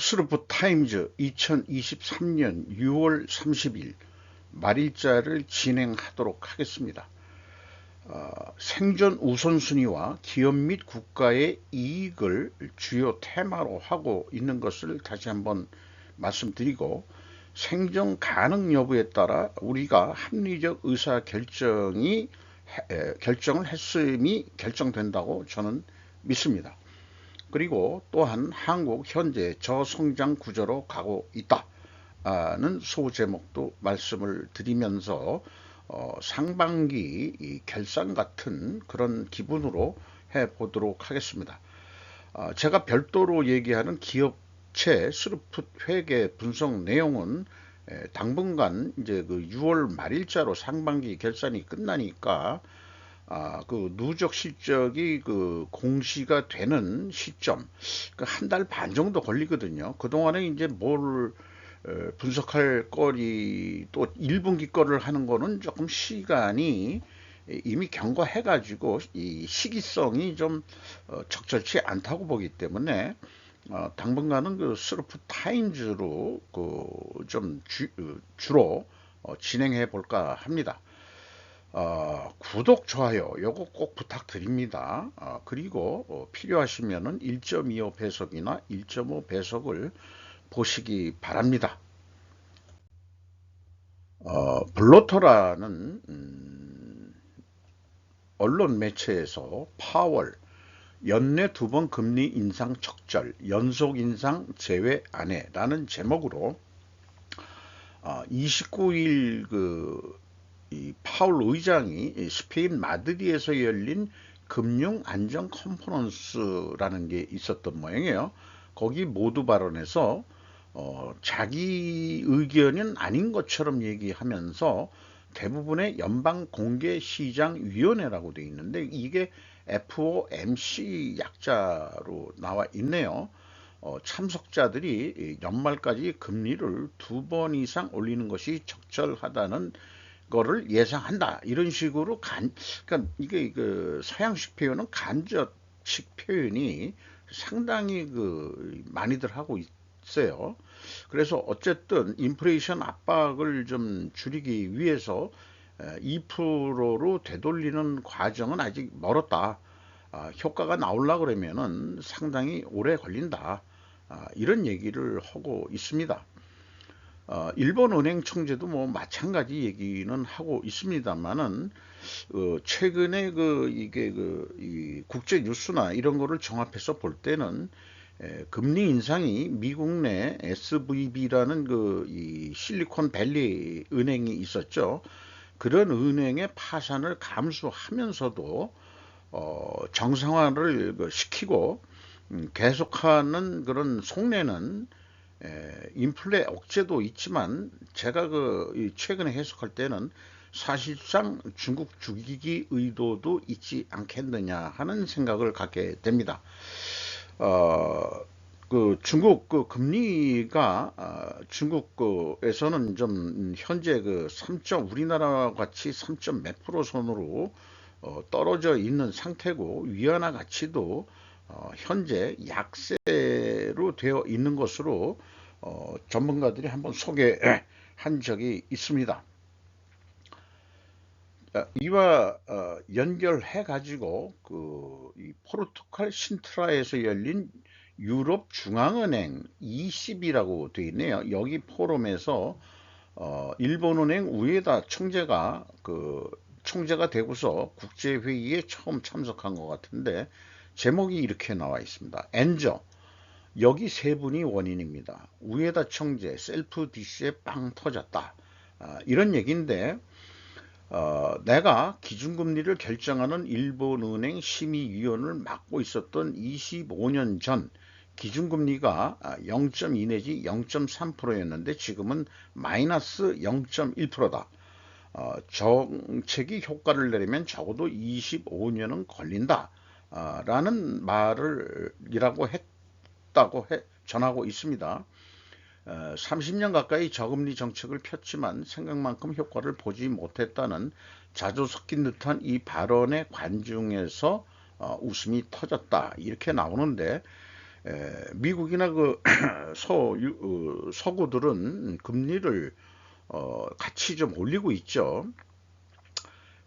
스루프 타임즈 2023년 6월 30일 말일자를 진행하도록 하겠습니다. 생존 우선순위와 기업 및 국가의 이익을 주요 테마로 하고 있는 것을 다시 한번 말씀드리고, 생존 가능 여부에 따라 우리가 합리적 의사 결정을 했음이 결정된다고 저는 믿습니다. 그리고 또한 한국 현재 저성장 구조로 가고 있다는 소제목도 말씀을 드리면서 상반기 결산 같은 그런 기분으로 해보도록 하겠습니다. 제가 별도로 얘기하는 기업체 스루프 회계 분석 내용은 당분간 이제 그 6월 말일자로 상반기 결산이 끝나니까 그 누적 실적이 그 공시가 되는 시점, 그 한 달 반 정도 걸리거든요. 그동안에 이제 뭘 분석할 거리, 또 1분기 거를 하는 거는 조금 시간이 이미 경과해 가지고 이 시기성이 좀 적절치 않다고 보기 때문에 당분간은 그 스루프 타임즈로 그 좀 주로 진행해 볼까 합니다. 구독, 좋아요 요거 꼭 부탁드립니다. 그리고 필요하시면은 1.25 배속이나 1.5 배속을 보시기 바랍니다. 블로터라는 언론 매체에서 파월 연내 2번 금리 인상 적절, 연속 인상 제외 안해라는 제목으로 29일 이 파월 의장이 스페인 마드리드에서 열린 금융 안정 컨퍼런스라는 게 있었던 모양이에요. 거기 모두 발언에서 자기 의견은 아닌 것처럼 얘기하면서 대부분의 연방공개시장위원회라고 되어 있는데 이게 FOMC 약자로 나와 있네요. 참석자들이 연말까지 금리를 2번 이상 올리는 것이 적절하다는 거를 예상한다, 이런 식으로 그러니까 이게 그 서양식 표현은 간접식 표현이 상당히 많이들 하고 있어요. 그래서 어쨌든 인플레이션 압박을 좀 줄이기 위해서 2%로 되돌리는 과정은 아직 멀었다. 효과가 나오려고 그러면은 상당히 오래 걸린다. 이런 얘기를 하고 있습니다. 일본 은행 총재도 뭐 마찬가지 얘기는 하고 있습니다만은 최근에 이 국제 뉴스나 이런 거를 종합해서 볼 때는 금리 인상이 미국 내 SVB라는 이 실리콘밸리 은행이 있었죠. 그런 은행의 파산을 감수하면서도 정상화를 시키고 계속하는 그런 속내는 인플레 억제도 있지만, 제가 최근에 해석할 때는 사실상 중국 죽이기 의도도 있지 않겠느냐 하는 생각을 갖게 됩니다. 중국 금리가 중국에서는 좀 현재 우리나라 같이 3. 몇 프로 선으로 떨어져 있는 상태고, 위안화 가치도 현재 약세로 되어 있는 것으로 전문가들이 한번 소개한 적이 있습니다. 이와 연결해 가지고 이 포르투갈 신트라에서 열린 유럽 중앙은행 20이라고 되어 있네요. 여기 포럼에서 일본은행 우에다 총재가 되고서 국제회의에 처음 참석한 것 같은데, 제목이 이렇게 나와 있습니다. 엔저, 여기 세 분이 원인입니다. 우에다 총재 셀프 디스에 빵 터졌다. 이런 얘기인데, 내가 기준금리를 결정하는 일본은행 심의위원을 맡고 있었던 25년 전 기준금리가 0.2 내지 0.3%였는데 지금은 마이너스 0.1%다. 정책이 효과를 내려면 적어도 25년은 걸린다 라는 말이라고 했다고 전하고 있습니다. 30년 가까이 저금리 정책을 폈지만 생각만큼 효과를 보지 못했다는 자주 섞인 듯한 이 발언의 관중에서 웃음이 터졌다, 이렇게 나오는데, 미국이나 그 서구들은 금리를 같이 좀 올리고 있죠.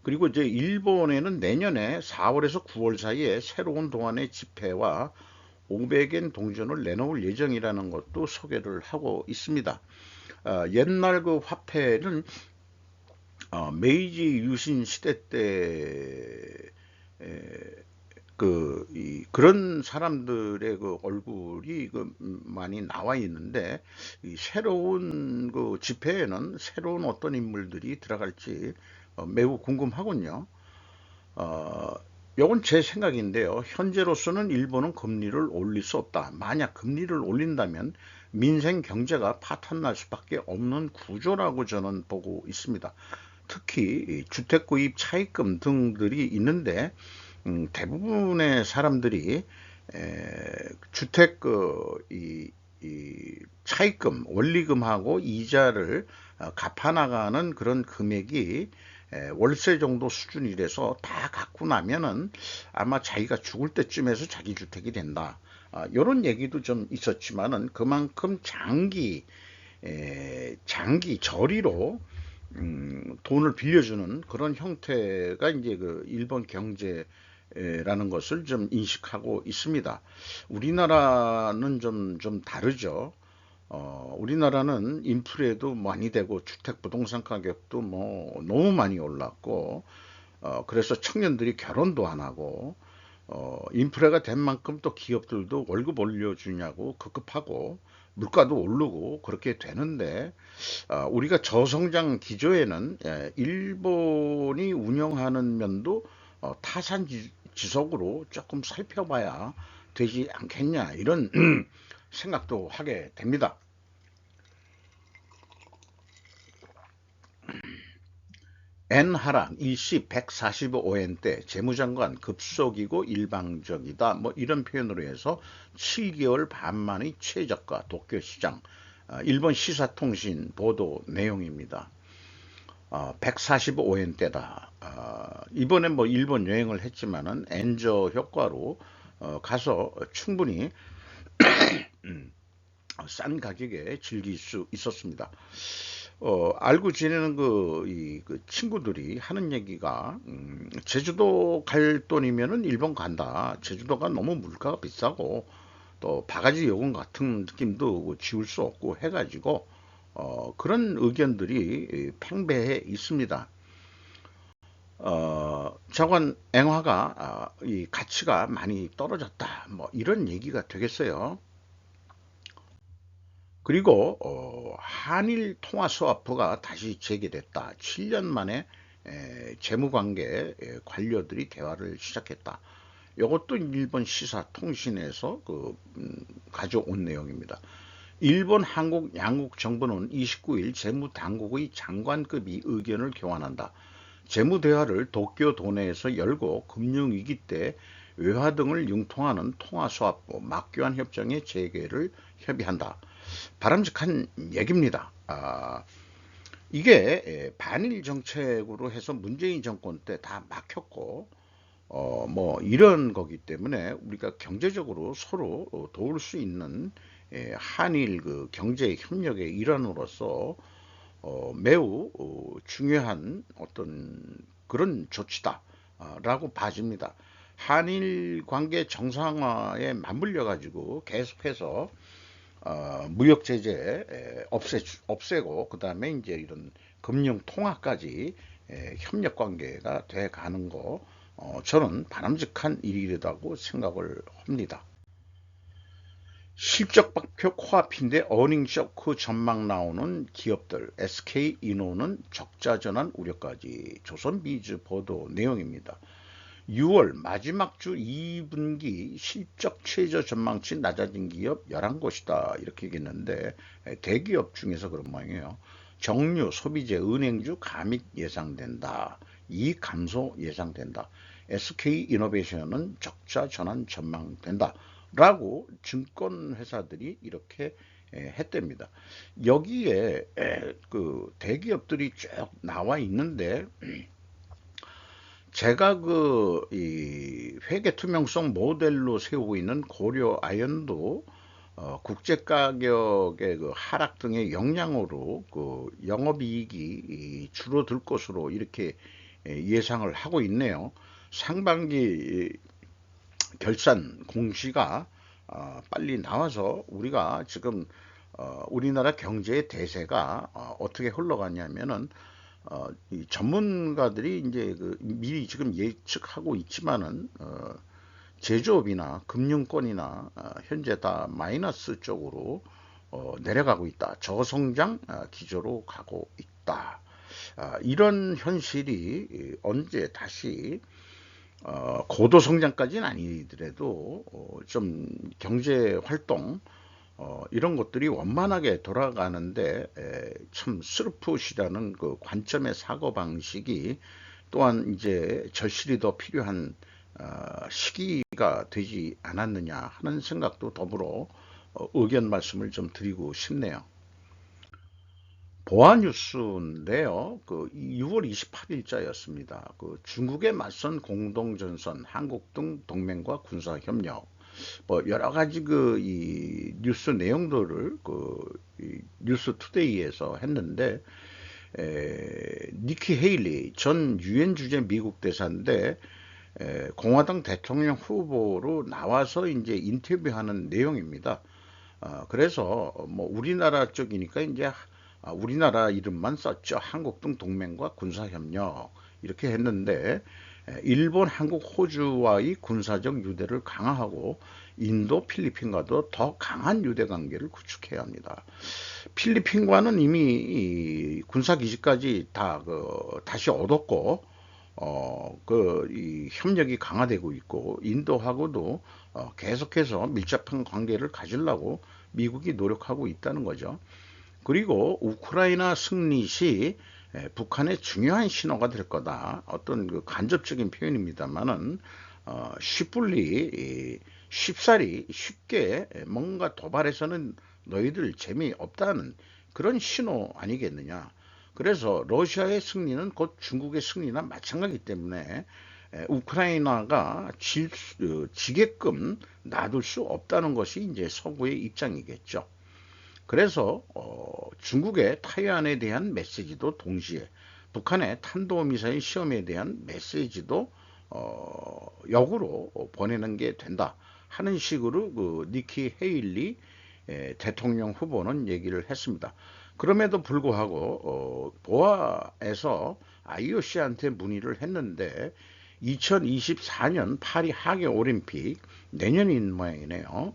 그리고 이제 일본에는 내년에 4월에서 9월 사이에 새로운 동안의 지폐와 500엔 동전을 내놓을 예정이라는 것도 소개를 하고 있습니다. 옛날 그 화폐는 메이지 유신 시대 때 그런 사람들의 그 얼굴이 많이 나와 있는데, 이 새로운 그 집회에는 새로운 어떤 인물들이 들어갈지 매우 궁금하군요. 어, 요건 제 생각인데요. 현재로서는 일본은 금리를 올릴 수 없다. 만약 금리를 올린다면 민생 경제가 파탄날 수밖에 없는 구조라고 저는 보고 있습니다. 특히 주택 구입 차입금 등들이 있는데, 대부분의 사람들이 주택 이 차입금, 원리금하고 이자를 갚아나가는 그런 금액이 월세 정도 수준이라서 다 갖고 나면은 아마 자기가 죽을 때쯤에서 자기 주택이 된다. 이런 얘기도 좀 있었지만은 그만큼 장기 저리로 돈을 빌려주는 그런 형태가 이제 그 일본 경제라는 것을 좀 인식하고 있습니다. 우리나라는 좀 다르죠. 우리나라는 인플레도 많이 되고 주택 부동산 가격도 뭐 너무 많이 올랐고, 그래서 청년들이 결혼도 안 하고, 인플레가 된 만큼 또 기업들도 월급 올려주냐고 급급하고, 물가도 오르고 그렇게 되는데, 우리가 저성장 기조에는 일본이 운영하는 면도 타산 지속으로 조금 살펴봐야 되지 않겠냐, 이런 생각도 하게 됩니다. 엔하락 일시 145엔대 재무장관 급속이고 일방적이다, 뭐 이런 표현으로 해서 7개월 반 만의 최저가 도쿄시장, 일본 시사통신 보도 내용입니다. 145엔대다. 이번에 뭐 일본 여행을 했지만은 엔저 효과로 가서 충분히 싼 가격에 즐길 수 있었습니다. 알고 지내는 그 친구들이 하는 얘기가, 제주도 갈 돈이면은 일본 간다. 제주도가 너무 물가가 비싸고 또 바가지 요금 같은 느낌도 지울 수 없고 해가지고 그런 의견들이 팽배해 있습니다. 자관 엔화가 이 가치가 많이 떨어졌다, 뭐 이런 얘기가 되겠어요. 그리고 한일 통화 스와프가 다시 재개됐다. 7년 만에 재무관계 관료들이 대화를 시작했다. 이것도 일본 시사통신에서 가져온 내용입니다. 일본, 한국 양국 정부는 29일 재무당국의 장관급이 의견을 교환한다. 재무대화를 도쿄 도내에서 열고 금융위기 때 외화 등을 융통하는 통화스와프 막교환 협정의 재개를 협의한다. 바람직한 얘기입니다. 이게 반일 정책으로 해서 문재인 정권 때 다 막혔고, 뭐 이런 거기 때문에 우리가 경제적으로 서로 도울 수 있는 한일 그 경제 협력의 일환으로서 매우 중요한 어떤 그런 조치다라고 봐집니다. 한일 관계 정상화에 맞물려 가지고 계속해서 무역 제재 없애고, 그 다음에 이제 이런 금융 통화까지 협력 관계가 돼 가는 거, 저는 바람직한 일이라고 생각을 합니다. 실적 발표 코앞인데 어닝 쇼크 전망 나오는 기업들, SK인호는 적자 전환 우려까지. 조선비즈 보도 내용입니다. 6월 마지막 주 2분기 실적 최저 전망치 낮아진 기업 11곳이다, 이렇게 얘기했는데 대기업 중에서 그런 모양이에요. 정유, 소비재, 은행주 감익 예상된다. 이익 감소 예상된다. SK이노베이션은 적자 전환 전망된다 라고 증권회사들이 이렇게 했답니다. 여기에 그 대기업들이 쭉 나와 있는데, 제가 이 회계 투명성 모델로 세우고 있는 고려 아연도 국제 가격의 하락 등의 영향으로 영업이익이 줄어들 것으로 이렇게 예상을 하고 있네요. 상반기 결산 공시가 빨리 나와서 우리가 지금 우리나라 경제의 대세가 어떻게 흘러가냐면은 이 전문가들이 이제 미리 지금 예측하고 있지만은 제조업이나 금융권이나 현재 다 마이너스 쪽으로 내려가고 있다. 저성장 기조로 가고 있다. 이런 현실이 언제 다시 고도 성장까지는 아니더라도 좀 경제 활동 이런 것들이 원만하게 돌아가는데 참 슬프시라는 그 관점의 사고 방식이 또한 이제 절실히 더 필요한 시기가 되지 않았느냐 하는 생각도 더불어 의견 말씀을 좀 드리고 싶네요. 보안 뉴스인데요. 6월 28일자였습니다. 중국에 맞선 공동전선, 한국 등 동맹과 군사 협력, 뭐 여러 가지 이 뉴스 내용들을 이 뉴스 투데이에서 했는데 니키 헤일리 전 유엔 주재 미국 대사인데 공화당 대통령 후보로 나와서 이제 인터뷰하는 내용입니다. 그래서 뭐 우리나라 쪽이니까 이제 우리나라 이름만 썼죠. 한국 등 동맹과 군사협력 이렇게 했는데 일본, 한국, 호주와의 군사적 유대를 강화하고 인도, 필리핀과도 더 강한 유대 관계를 구축해야 합니다. 필리핀과는 이미 군사기지까지 다 다시 얻었고 이 협력이 강화되고 있고 인도하고도 계속해서 밀접한 관계를 가지려고 미국이 노력하고 있다는 거죠. 그리고 우크라이나 승리 시 북한의 중요한 신호가 될 거다. 어떤 간접적인 표현입니다만은 쉽사리 쉽게 뭔가 도발해서는 너희들 재미없다는 그런 신호 아니겠느냐. 그래서 러시아의 승리는 곧 중국의 승리나 마찬가지이기 때문에 우크라이나가 지게끔 놔둘 수 없다는 것이 이제 서구의 입장이겠죠. 그래서 중국의 타이완에 대한 메시지도 동시에 북한의 탄도미사일 시험에 대한 메시지도 역으로 보내는 게 된다 하는 식으로 니키 헤일리 대통령 후보는 얘기를 했습니다. 그럼에도 불구하고 보아에서 IOC한테 문의를 했는데 2024년 파리 하계 올림픽 내년인 모양이네요.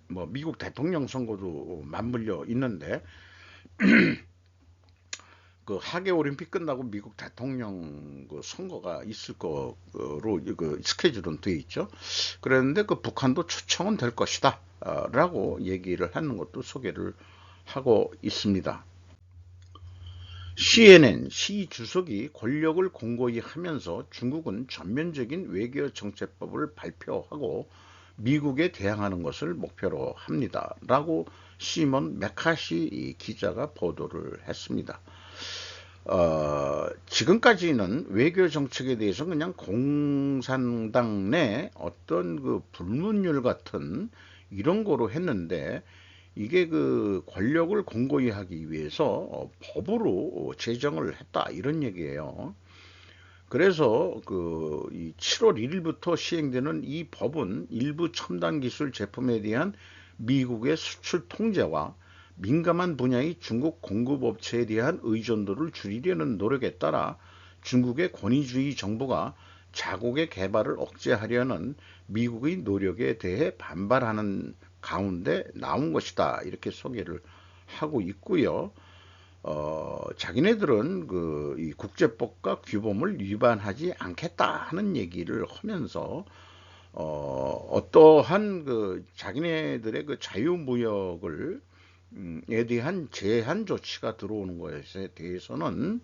뭐 미국 대통령 선거도 맞물려 있는데 하계 올림픽 끝나고 미국 대통령 선거가 있을 거로 스케줄은 돼 있죠. 그런데 북한도 초청은 될 것이다 라고 얘기를 하는 것도 소개를 하고 있습니다. CNN 시 주석이 권력을 공고히 하면서 중국은 전면적인 외교 정책법을 발표하고 미국에 대항하는 것을 목표로 합니다. 라고 시몬 메카시 기자가 보도를 했습니다. 지금까지는 외교 정책에 대해서 그냥 공산당 내 어떤 불문율 같은 이런 거로 했는데 이게 권력을 공고히 하기 위해서 법으로 제정을 했다 이런 얘기예요. 그래서 이 7월 1일부터 시행되는 이 법은 일부 첨단 기술 제품에 대한 미국의 수출 통제와 민감한 분야의 중국 공급업체에 대한 의존도를 줄이려는 노력에 따라 중국의 권위주의 정부가 자국의 개발을 억제하려는 미국의 노력에 대해 반발하는 가운데 나온 것이다. 이렇게 소개를 하고 있고요. 자기네들은 이 국제법과 규범을 위반하지 않겠다 하는 얘기를 하면서 어떠한 자기네들의 자유무역을 에 대한 제한 조치가 들어오는 것에 대해서는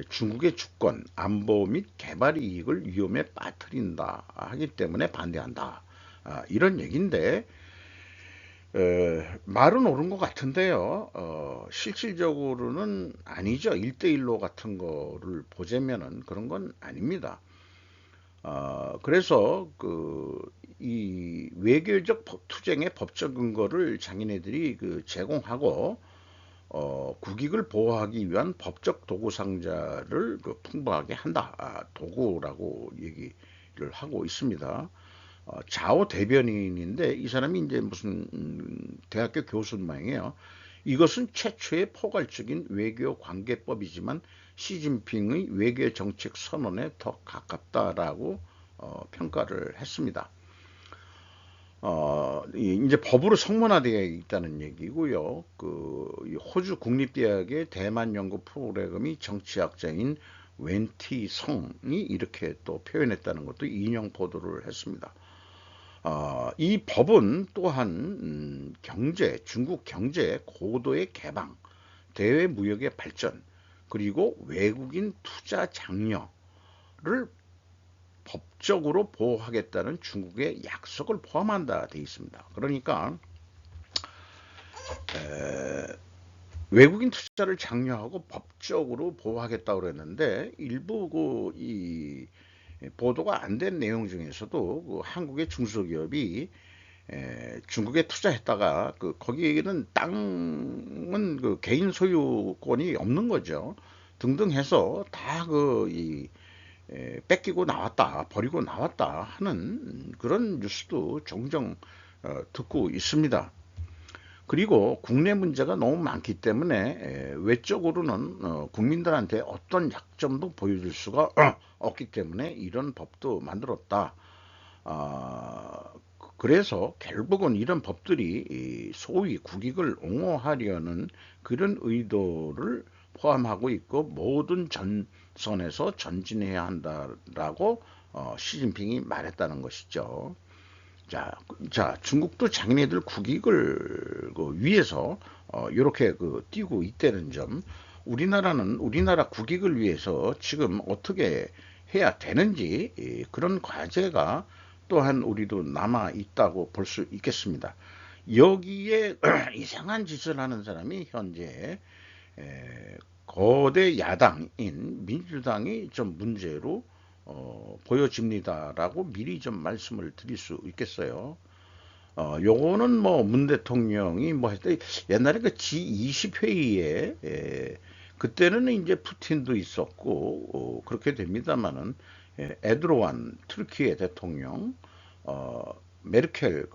중국의 주권, 안보 및 개발 이익을 위험에 빠뜨린다 하기 때문에 반대한다. 이런 얘기인데 말은 옳은 것 같은데요. 실질적으로는 아니죠. 1대1로 같은 거를 보자면은 그런 건 아닙니다. 그래서 이 외교적 투쟁의 법적 근거를 장인애들이 제공하고 국익을 보호하기 위한 법적 도구 상자를 풍부하게 한다. 도구라고 얘기를 하고 있습니다. 자오 대변인인데 이 사람이 이제 무슨 대학교 교수 모양이에요. 이것은 최초의 포괄적인 외교 관계법이지만 시진핑의 외교 정책 선언에 더 가깝다라고 평가를 했습니다. 이제 법으로 성문화되어 있다는 얘기고요. 호주 국립대학의 대만 연구 프로그램이 정치학자인 웬티 성이 이렇게 또 표현했다는 것도 인용 보도를 했습니다. 이 법은 또한 중국 경제 고도의 개방, 대외 무역의 발전, 그리고 외국인 투자 장려를 법적으로 보호하겠다는 중국의 약속을 포함한다 되어 있습니다. 그러니까 외국인 투자를 장려하고 법적으로 보호하겠다고 그랬는데 일부 이 보도가 안 된 내용 중에서도 한국의 중소기업이 중국에 투자했다가 거기에는 땅은 개인 소유권이 없는 거죠. 등등 해서 다 뺏기고 나왔다, 버리고 나왔다 하는 그런 뉴스도 종종 듣고 있습니다. 그리고 국내 문제가 너무 많기 때문에 외적으로는 국민들한테 어떤 약점도 보여줄 수가 없기 때문에 이런 법도 만들었다. 아, 그래서 결국은 이런 법들이 소위 국익을 옹호하려는 그런 의도를 포함하고 있고 모든 전선에서 전진해야 한다라고 시진핑이 말했다는 것이죠. 중국도 자기네들 국익을 위해서 이렇게 띄고 있다는 점, 우리나라는 우리나라 국익을 위해서 지금 어떻게 해야 되는지 그런 과제가 또한 우리도 남아 있다고 볼 수 있겠습니다. 여기에 이상한 짓을 하는 사람이 현재 거대 야당인 민주당이 좀 문제로 보여집니다라고 미리 좀 말씀을 드릴 수 있겠어요. 요거는 뭐 문 대통령이 뭐 했대 옛날에 그 G20 회의에 그때는 이제 푸틴도 있었고 그렇게 됩니다만은 에르도안 터키의 대통령 메르켈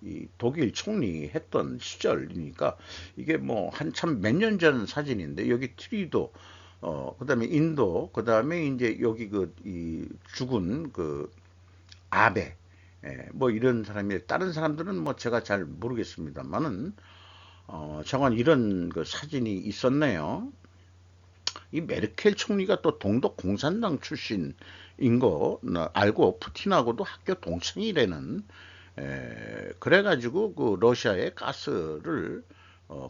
이 독일 총리 했던 시절이니까 이게 뭐 한참 몇 년 전 사진인데 여기 트리도 그다음에 인도 그다음에 이제 여기 이 죽은 아베 뭐 이런 사람이 다른 사람들은 뭐 제가 잘 모르겠습니다만은 저건 이런 사진이 있었네요. 이 메르켈 총리가 또 동독 공산당 출신인 거 알고 푸틴하고도 학교 동창이라는 그래가지고 러시아의 가스를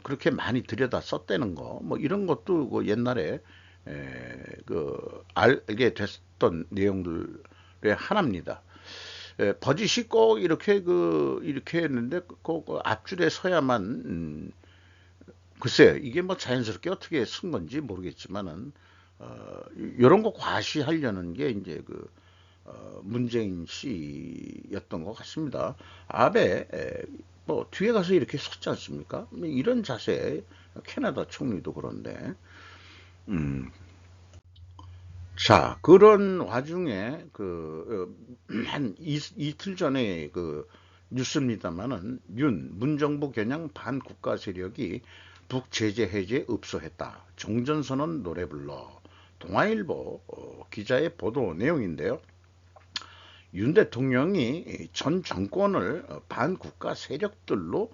그렇게 많이 들여다 썼다는 거 뭐 이런 것도 옛날에 알게 됐던 내용들의 하나입니다. 버짓이 꼭 이렇게 했는데 앞줄에 서야만 글쎄요 이게 뭐 자연스럽게 어떻게 쓴 건지 모르겠지만은 이런 거 과시하려는 게 이제 문재인 씨였던 것 같습니다. 아베 뭐 뒤에 가서 이렇게 섰지 않습니까? 뭐 이런 자세 캐나다 총리도 그런데 자 그런 와중에 한 이틀 전에 뉴스입니다만은 문정부 겨냥 반국가 세력이 북제재 해제에 읍소했다. 종전선언 노래 불러. 동아일보 기자의 보도 내용인데요. 윤 대통령이 전 정권을 반국가 세력들로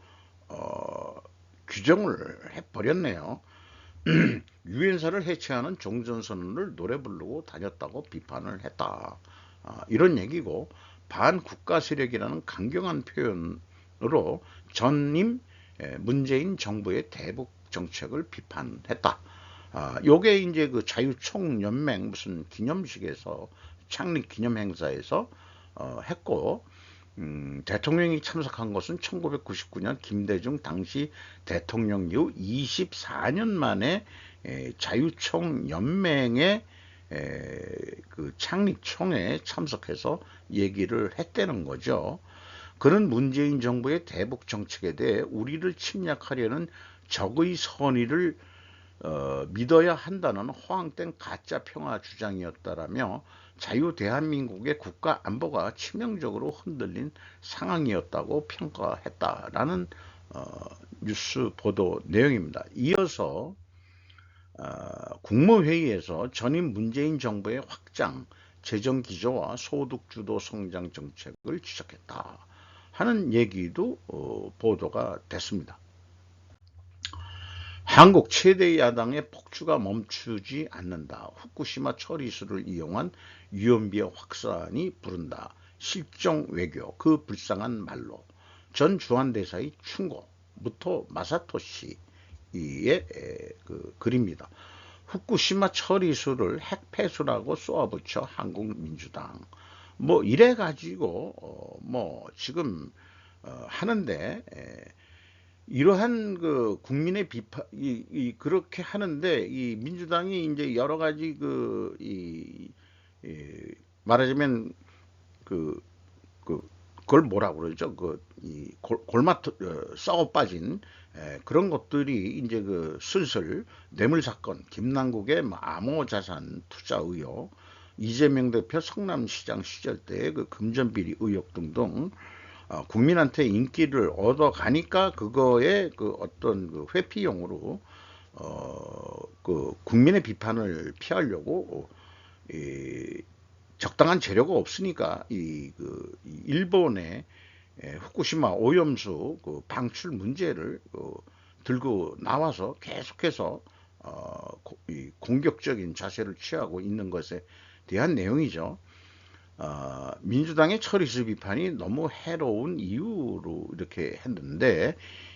규정을 해버렸네요. 유엔사를 해체하는 종전선언을 노래 부르고 다녔다고 비판을 했다. 이런 얘기고 반국가 세력이라는 강경한 표현으로 전임 문재인 정부의 대북 정책을 비판했다. 요게 이제 자유총연맹 무슨 기념식에서 창립 기념 행사에서 했고 대통령이 참석한 것은 1999년 김대중 당시 대통령 이후 24년 만에 자유총연맹의 그 창립총회에 참석해서 얘기를 했다는 거죠. 그는 문재인 정부의 대북 정책에 대해 우리를 침략하려는 적의 선의를 믿어야 한다는 허황된 가짜 평화 주장이었다라며 자유 대한민국의 국가 안보가 치명적으로 흔들린 상황이었다고 평가했다라는 뉴스 보도 내용입니다. 이어서 국무회의에서 전임 문재인 정부의 확장 재정기조와 소득주도 성장 정책을 지적했다 하는 얘기도 보도가 됐습니다. 한국 최대 야당의 폭주가 멈추지 않는다. 후쿠시마 처리수를 이용한 위험비어 확산이 부른다. 실종 외교, 그 불쌍한 말로. 전 주한대사의 충고부터 마사토시의 그 글입니다. 후쿠시마 처리수를 핵폐수라고 쏘아붙여 한국민주당. 뭐 이래 가지고 뭐 지금 하는데 이러한 그 국민의 비판 그렇게 하는데 이 민주당이 이제 여러 가지 말하자면 그걸 뭐라고 그러죠? 이 골마 썩어 빠진 그런 것들이 이제 그 슬슬 뇌물 사건, 김남국의 암호 자산 투자 의혹, 이재명 대표 성남시장 시절 때 그 금전비리 의혹 등등 국민한테 인기를 얻어가니까 그거에 그 어떤 그 회피용으로 그 국민의 비판을 피하려고 적당한 재료가 없으니까 그 일본의 후쿠시마 오염수 그 방출 문제를 들고 나와서 계속해서 공격적인 자세를 취하고 있는 것에 대한 내용이죠. 민주당의 처리수 비판이 너무 해로운 이유로 이렇게 했는데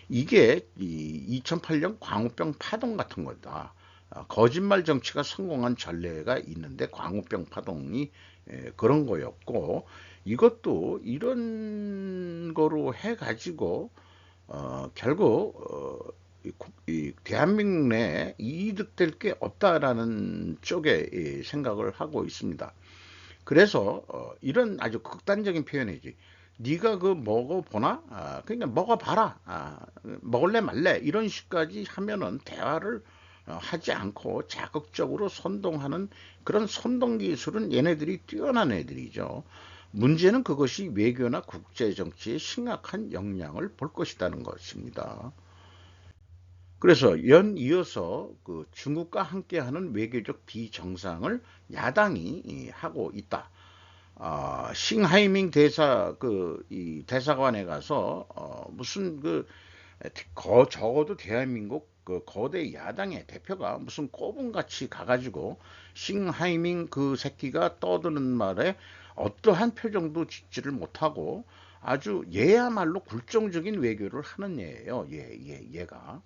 이게 2008년 광우병 파동 같은 거다. 거짓말 정치가 성공한 전례가 있는데 광우병 파동이 그런 거였고 이것도 이런 거로 해가지고 결국 이 대한민국 내에 이득될 게 없다라는 쪽에 생각을 하고 있습니다. 그래서 이런 아주 극단적인 표현이지. 네가 그 먹어보나? 그러니까 먹어봐라. 먹을래 말래 이런 식까지 하면은 대화를 하지 않고 자극적으로 선동하는 그런 선동 기술은 얘네들이 뛰어난 애들이죠. 문제는 그것이 외교나 국제정치에 심각한 영향을 볼 것이라는 것입니다. 그래서 연이어서 그 중국과 함께하는 외교적 비정상을 야당이 하고 있다. 싱하이밍 이 대사관에 가서 무슨 적어도 대한민국 그 거대 야당의 대표가 무슨 꼬분같이 가가지고 싱하이밍 그 새끼가 떠드는 말에 어떠한 표정도 짓지를 못하고 아주 얘야말로 굴종적인 외교를 하는 애예요. 얘가.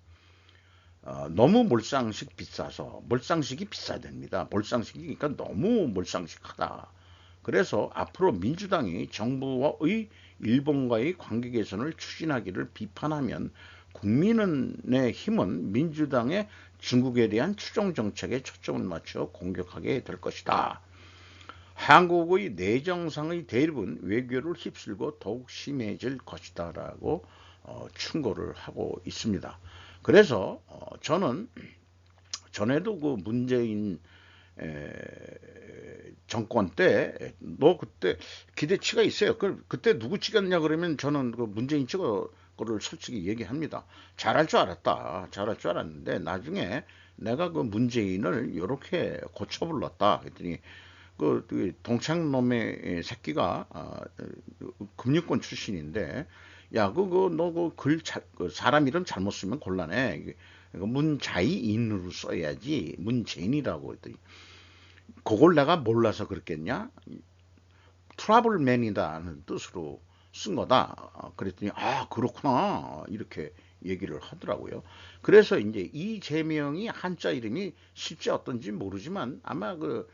너무 몰상식 비싸서 몰상식이 비싸됩니다. 몰상식이 그러니까 너무 몰상식하다. 그래서 앞으로 민주당이 정부의 일본과의 관계 개선을 추진하기를 비판하면 국민의 힘은 민주당의 중국에 대한 추종 정책에 초점을 맞춰 공격하게 될 것이다. 한국의 내정상의 대립은 외교를 휩쓸고 더욱 심해질 것이다 라고 충고를 하고 있습니다. 그래서 저는 전에도 그 문재인 정권 때 너 그때 기대치가 있어요. 그때 누구 찍었냐 그러면 저는 그 문재인 거를 솔직히 얘기합니다. 잘할 줄 알았다. 잘할 줄 알았는데 나중에 내가 그 문재인을 이렇게 고쳐불렀다. 그랬더니 그 동창놈의 새끼가 금융권 출신인데 야 그거 너 그 사람 이름 잘못 쓰면 곤란해. 문자이인으로 써야지 문재인이라고 했더니 그걸 내가 몰라서 그랬겠냐? 트러블맨이다는 뜻으로 쓴 거다. 그랬더니 그렇구나 이렇게 얘기를 하더라고요. 그래서 이제 이재명이 한자 이름이 실제 어떤지 모르지만 아마 그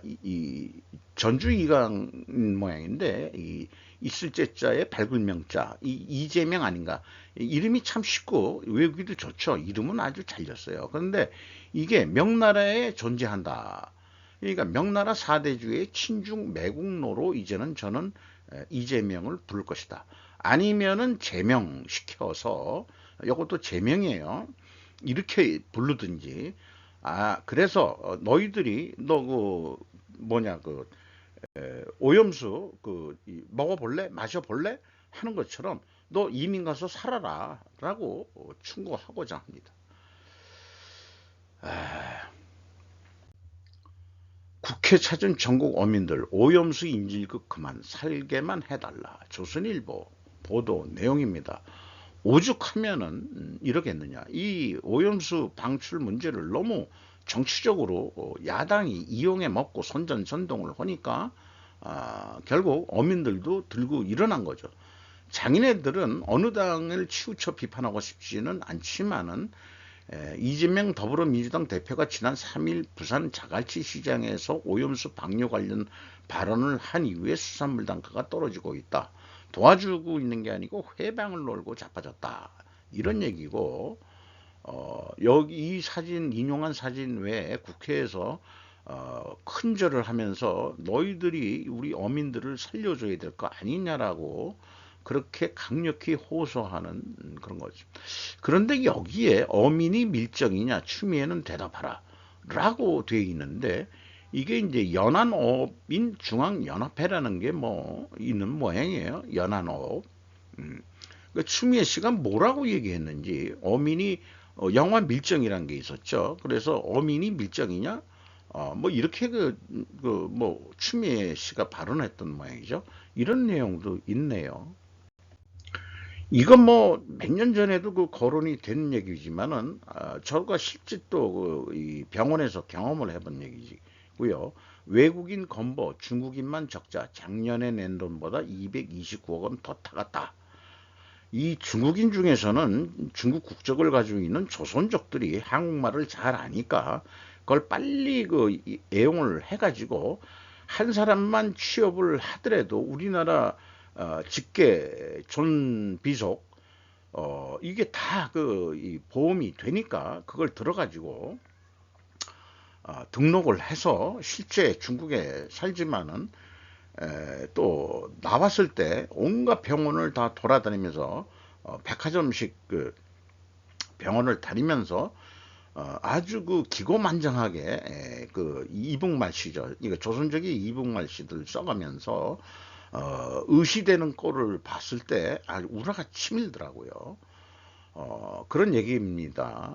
이 전주이강 모양인데 이 있을 제자에 밝을 명자 이 이재명 아닌가. 이름이 참 쉽고 외우기도 좋죠. 이름은 아주 잘 졌어요. 그런데 이게 명나라에 존재한다. 그러니까 명나라 사대주의 친중 매국노로 이제는 저는 이재명을 부를 것이다. 아니면은 제명시켜서 이것도 제명이에요. 이렇게 부르든지. 그래서 너희들이 너 그 뭐냐 그 오염수 먹어볼래? 마셔볼래? 하는 것처럼 너 이민 가서 살아라라고 충고하고자 합니다. 국회 찾은 전국 어민들 오염수 인질극 그만 살게만 해달라. 조선일보 보도 내용입니다. 오죽하면은 이러겠느냐. 이 오염수 방출 문제를 너무 정치적으로 야당이 이용해 먹고 선전선동을 하니까 결국 어민들도 들고 일어난 거죠. 장인애들은 어느 당을 치우쳐 비판하고 싶지는 않지만은 이재명 더불어민주당 대표가 지난 3일 부산 자갈치 시장에서 오염수 방류 관련 발언을 한 이후에 수산물 단가가 떨어지고 있다. 도와주고 있는 게 아니고 회방을 놀고 자빠졌다. 이런 얘기고 여기 이 사진 인용한 사진 외에 국회에서 큰절을 하면서 너희들이 우리 어민들을 살려줘야 될 거 아니냐라고 그렇게 강력히 호소하는 그런 거죠. 그런데 여기에 어민이 밀정이냐 추미애는 대답하라 라고 되어 있는데 이게 이제 연안어민 중앙연합회라는 게 뭐 있는 모양이에요. 연안어업. 그 추미애 씨가 뭐라고 얘기했는지 어민이 영화 밀정이라는 게 있었죠. 그래서 어민이 밀정이냐? 뭐 이렇게 뭐 추미애 씨가 발언했던 모양이죠. 이런 내용도 있네요. 이건 뭐 몇 년 전에도 그 거론이 된 얘기지만은 저가 실제 또 이 병원에서 경험을 해본 얘기고요. 외국인 건보 중국인만 적자 작년에 낸 돈보다 229억 원 더 타갔다. 이 중국인 중에서는 중국 국적을 가지고 있는 조선족들이 한국말을 잘 아니까 그걸 빨리 애용을 해가지고 한 사람만 취업을 하더라도 우리나라 직계 존비속 이게 다 이 보험이 되니까 그걸 들어가지고 등록을 해서 실제 중국에 살지만은 또 나왔을 때 온갖 병원을 다 돌아다니면서 백화점식 병원을 다니면서 아주 기고만장하게 이북말씨죠. 이거 조선족이 이북말씨들 써가면서 의시되는 꼴을 봤을 때 아주 우라가 치밀더라고요. 그런 얘기입니다.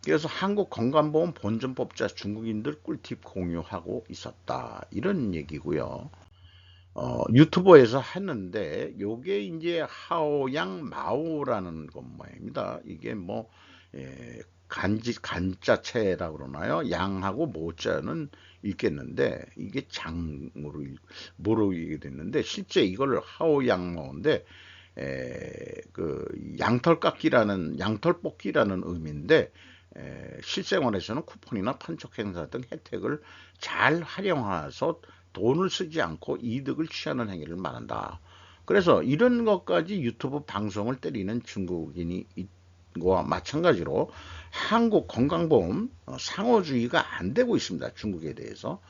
그래서 한국건강보험 본전법자 중국인들 꿀팁 공유하고 있었다. 이런 얘기고요. 유튜버에서 했는데 요게 이제 하오양 마오라는 것 모양입니다. 이게 뭐 간자체라고 그러나요? 양하고 모자는 읽겠는데 이게 장으로 뭐로 이게 됐는데 실제 이걸 하오양마오인데 양털 깎기라는 양털 뽑기라는 의미인데 실생활에서는 쿠폰이나 판촉 행사 등 혜택을 잘 활용해서 돈을 쓰지 않고 이득을 취하는 행위를 말한다. 그래서 이런 것까지 유튜브 방송을 때리는 중국인이 와 마찬가지로 한국 건강보험 상호주의가 안 되고 있습니다. 중국에 대해서.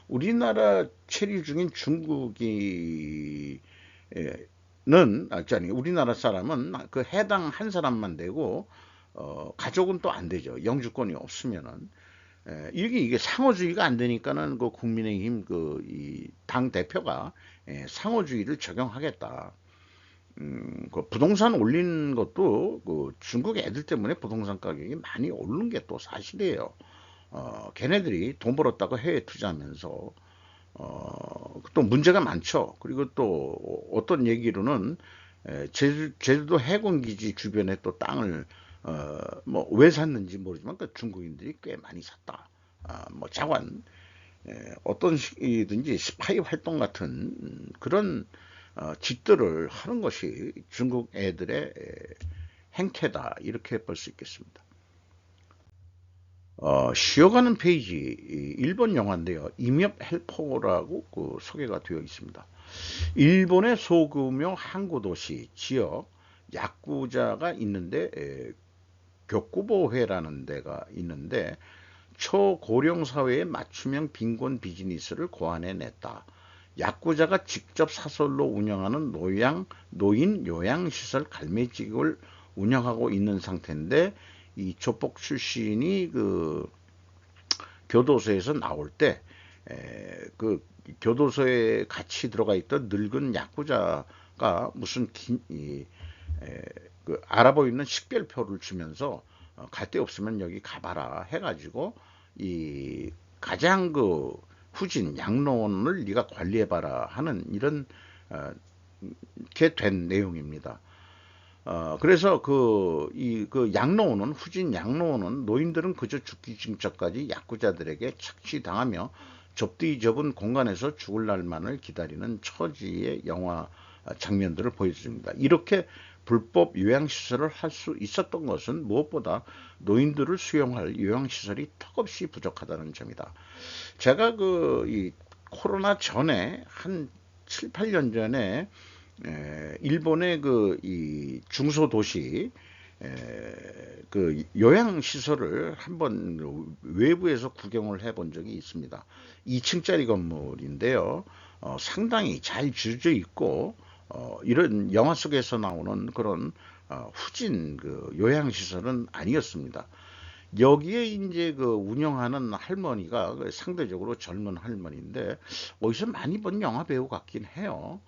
우리나라 체류 중인 중국인은 아니 우리나라 사람은 그 해당 한 사람만 되고 가족은 또 안 되죠. 영주권이 없으면은. 이게 상호주의가 안 되니까는 그 국민의힘 이 당 대표가 상호주의를 적용하겠다. 그 부동산 올린 것도 중국 애들 때문에 부동산 가격이 많이 오른 게 또 사실이에요. 걔네들이 돈 벌었다고 해외 투자하면서 또 문제가 많죠. 그리고 또 어떤 얘기로는 제주도 해군기지 주변에 또 땅을 뭐 왜 샀는지 모르지만 그 중국인들이 꽤 많이 샀다. 뭐 자관 어떤 식이든지 스파이 활동 같은 그런 짓들을 하는 것이 중국 애들의 행태다 이렇게 볼 수 있겠습니다. 쉬어가는 페이지 일본 영화인데요. 임엽 헬퍼라고 소개가 되어 있습니다. 일본의 소규모 항구 도시 지역 야쿠자가 있는데 격구보회라는 데가 있는데 초고령 사회의 맞춤형 빈곤 비즈니스를 고안해냈다. 야쿠자가 직접 사설로 운영하는 노인 요양시설 갈매직을 운영하고 있는 상태인데 이 조폭 출신이 그 교도소에서 나올 때 그 교도소에 같이 들어가 있던 늙은 야쿠자가 무슨 그 알아보 있는 식별표를 주면서 갈 데 없으면 여기 가봐라 해가지고 이 가장 그 후진 양로원을 네가 관리해봐라 하는 이런 게 된 내용입니다. 그래서 그 양로원은 후진 양로원은 노인들은 그저 죽기 직전까지 야쿠자들에게 착취당하며 좁디 좁은 공간에서 죽을 날만을 기다리는 처지의 영화 장면들을 보여줍니다. 이렇게 불법 요양시설을 할 수 있었던 것은 무엇보다 노인들을 수용할 요양시설이 턱없이 부족하다는 점이다. 제가 이 코로나 전에 한 7, 8년 전에 일본의 이 중소도시 그 요양시설을 한번 외부에서 구경을 해본 적이 있습니다. 2층짜리 건물인데요. 상당히 잘 지어져 있고 이런 영화 속에서 나오는 그런 후진 그 요양시설은 아니었습니다. 여기에 이제 그 운영하는 할머니가 상대적으로 젊은 할머니인데 어디서 많이 본 영화 배우 같긴 해요.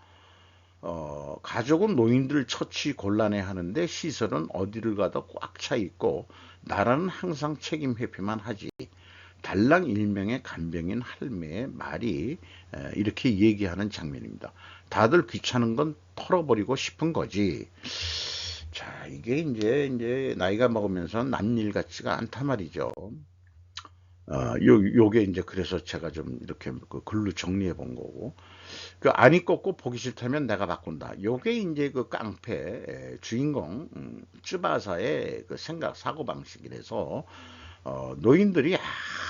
가족은 노인들 처치 곤란해 하는데 시설은 어디를 가도 꽉 차 있고 나라는 항상 책임 회피만 하지. 달랑 일명의 간병인 할매의 말이 이렇게 얘기하는 장면입니다. 다들 귀찮은 건 털어버리고 싶은 거지. 자, 이게 이제 나이가 먹으면서 남일 같지가 않단 말이죠. 요게 이제 그래서 제가 좀 이렇게 그 글로 정리해 본 거고. 그 안 입고 꼭 보기 싫다면 내가 바꾼다. 요게 이제 그 깡패 주인공 쯔바사의 그 생각 사고 방식이라서 노인들이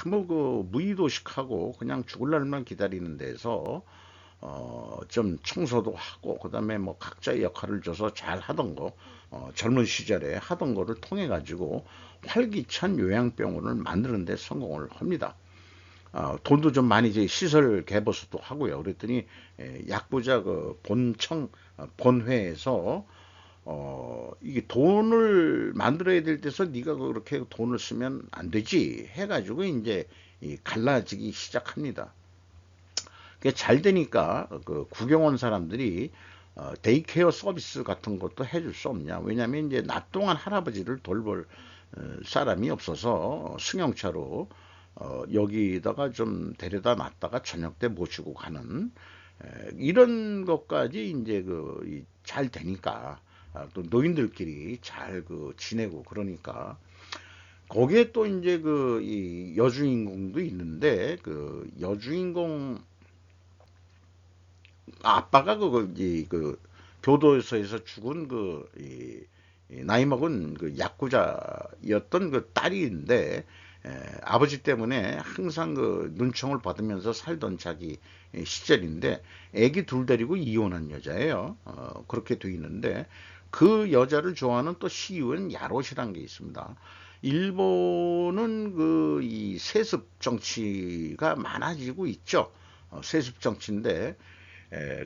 아무 그 무의도식하고 그냥 죽을 날만 기다리는 데서 좀 청소도 하고 그다음에 뭐 각자의 역할을 줘서 잘 하던 거 젊은 시절에 하던 거를 통해 가지고 활기찬 요양병원을 만드는 데 성공을 합니다. 돈도 좀 많이 이제 시설 개보수도 하고요. 그랬더니 약부자 그 본청 본회에서 이게 돈을 만들어야 될 때서 네가 그렇게 돈을 쓰면 안 되지 해가지고 이제 갈라지기 시작합니다. 그게 잘 되니까 그 구경 온 사람들이 데이케어 서비스 같은 것도 해줄 수 없냐. 왜냐하면 이제 낮 동안 할아버지를 돌볼 사람이 없어서 승용차로 여기다가 좀 데려다 놨다가 저녁 때 모시고 가는 이런 것까지 이제 잘 되니까 또 노인들끼리 잘 지내고 그러니까 거기에 또 이제 이 여주인공도 있는데 그 여주인공 아빠가 교도소에서 죽은 나이 먹은 그 야쿠자였던 그 딸인데 아버지 때문에 항상 그 눈총을 받으면서 살던 자기 시절인데 애기 둘 데리고 이혼한 여자예요. 그렇게 돼 있는데 그 여자를 좋아하는 또 시의원 야롯이라는 게 있습니다. 일본은 이 세습 정치가 많아지고 있죠. 세습 정치인데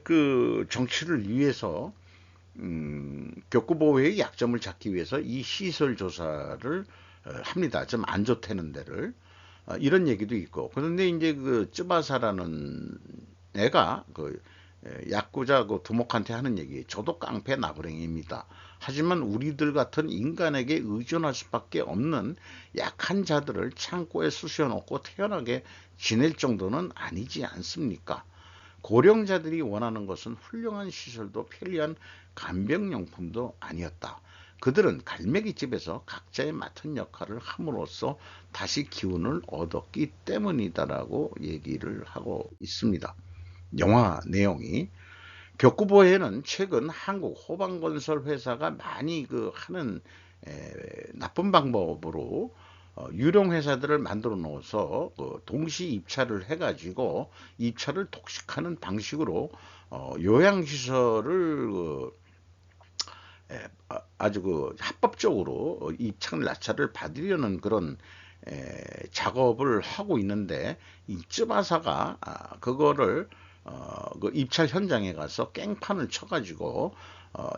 그 정치를 위해서 격구보호의 약점을 잡기 위해서 이 시설 조사를 합니다. 좀 안 좋다는 데를 이런 얘기도 있고 그런데 이제 그 쯔바사라는 애가 야쿠자 그 두목한테 하는 얘기 저도 깡패 나부랭입니다. 하지만 우리들 같은 인간에게 의존할 수밖에 없는 약한 자들을 창고에 쑤셔놓고 태연하게 지낼 정도는 아니지 않습니까? 고령자들이 원하는 것은 훌륭한 시설도 편리한 간병용품도 아니었다. 그들은 갈매기집에서 각자의 맡은 역할을 함으로써 다시 기운을 얻었기 때문이다라고 얘기를 하고 있습니다. 영화 내용이 격구보에는 최근 한국 호방건설 회사가 많이 하는 나쁜 방법으로 유령 회사들을 만들어 놓아서 동시 입찰을 해가지고 입찰을 독식하는 방식으로 요양시설을 아주 합법적으로 입찰 낙찰을 받으려는 그런 작업을 하고 있는데, 입주마사가 그거를 그 입찰 현장에 가서 깽판을 쳐가지고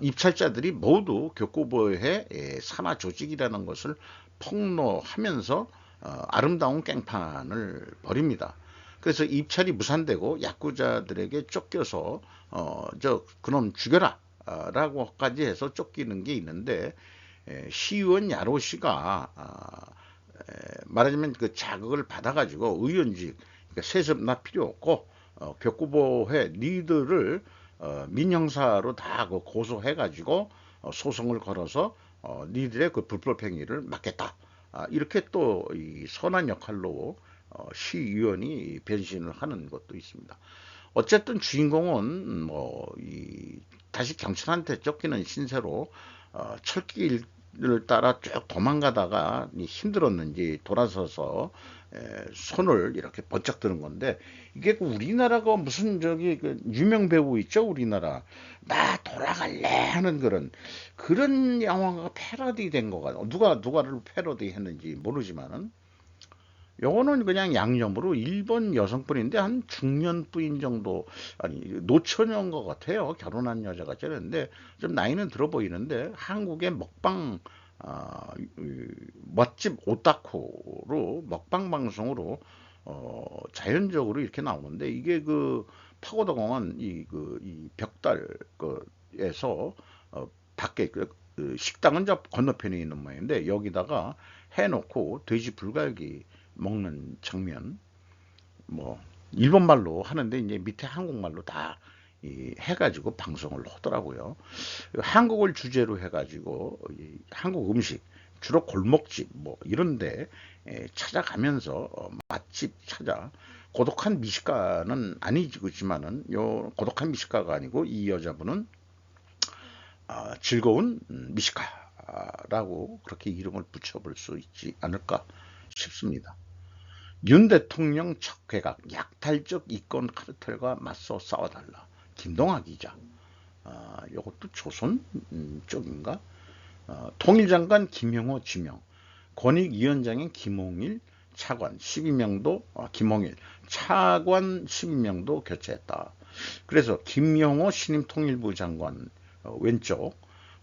입찰자들이 모두 격구보회 산하 조직이라는 것을 폭로하면서 아름다운 깽판을 벌입니다. 그래서 입찰이 무산되고 야구자들에게 쫓겨서 저 그놈 죽여라 라고까지 해서 쫓기는 게 있는데, 시의원 야로 씨가 말하자면 그 자극을 받아가지고 의원직, 그러니까 세습 나 필요 없고 격구보회 리더를 민형사로 다 고소해가지고 소송을 걸어서 니들의 그 불법행위를 막겠다. 이렇게 또 이 선한 역할로 시의원이 변신을 하는 것도 있습니다. 어쨌든 주인공은 다시 경찰한테 쫓기는 신세로 철길을 따라 쭉 도망가다가 힘들었는지 돌아서서 손을 이렇게 번쩍 드는 건데, 이게 우리나라가 무슨 저기 그 유명 배우 있죠, 우리나라 나 돌아갈래 하는 그런 영화가 패러디 된 거가, 누가를 패러디 했는지 모르지만은 요거는 그냥 양념으로 일본 여성분인데 한 중년 부인 정도, 아니 노처녀인 것 같아요. 결혼한 여자 같지 않은데 좀 나이는 들어 보이는데, 한국의 먹방 맛집 오타쿠로 먹방 방송으로 자연적으로 이렇게 나오는데, 이게 그 파고다공원 이 벽달 에서 밖에 그 식당은 저 건너편에 있는 모양인데, 여기다가 해놓고 돼지 불갈기 먹는 장면, 뭐 일본말로 하는데 이제 밑에 한국말로 다 해가지고 방송을 하더라고요. 한국을 주제로 해가지고 한국 음식, 주로 골목집 뭐 이런데 찾아가면서 맛집 찾아, 고독한 미식가는 아니지만은 요 고독한 미식가가 아니고 이 여자분은 즐거운 미식가라고 그렇게 이름을 붙여볼 수 있지 않을까 싶습니다. 윤 대통령 척회각, 약탈적 이권 카르텔과 맞서 싸워달라. 김동하 기자. 이것도 조선 쪽인가? 통일장관 김영호 지명, 권익위원장인 김홍일 차관 12명도 김홍일 차관 12명도 교체했다. 그래서 김영호 신임 통일부 장관 왼쪽,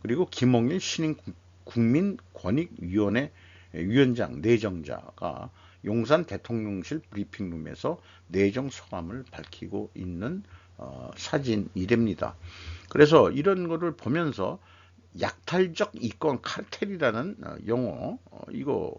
그리고 김홍일 신임 국민권익위원회 위원장 내정자가 용산 대통령실 브리핑룸에서 내정 소감을 밝히고 있는 사진이랍니다. 그래서 이런 거를 보면서 약탈적 이권 카르텔이라는 용어, 이거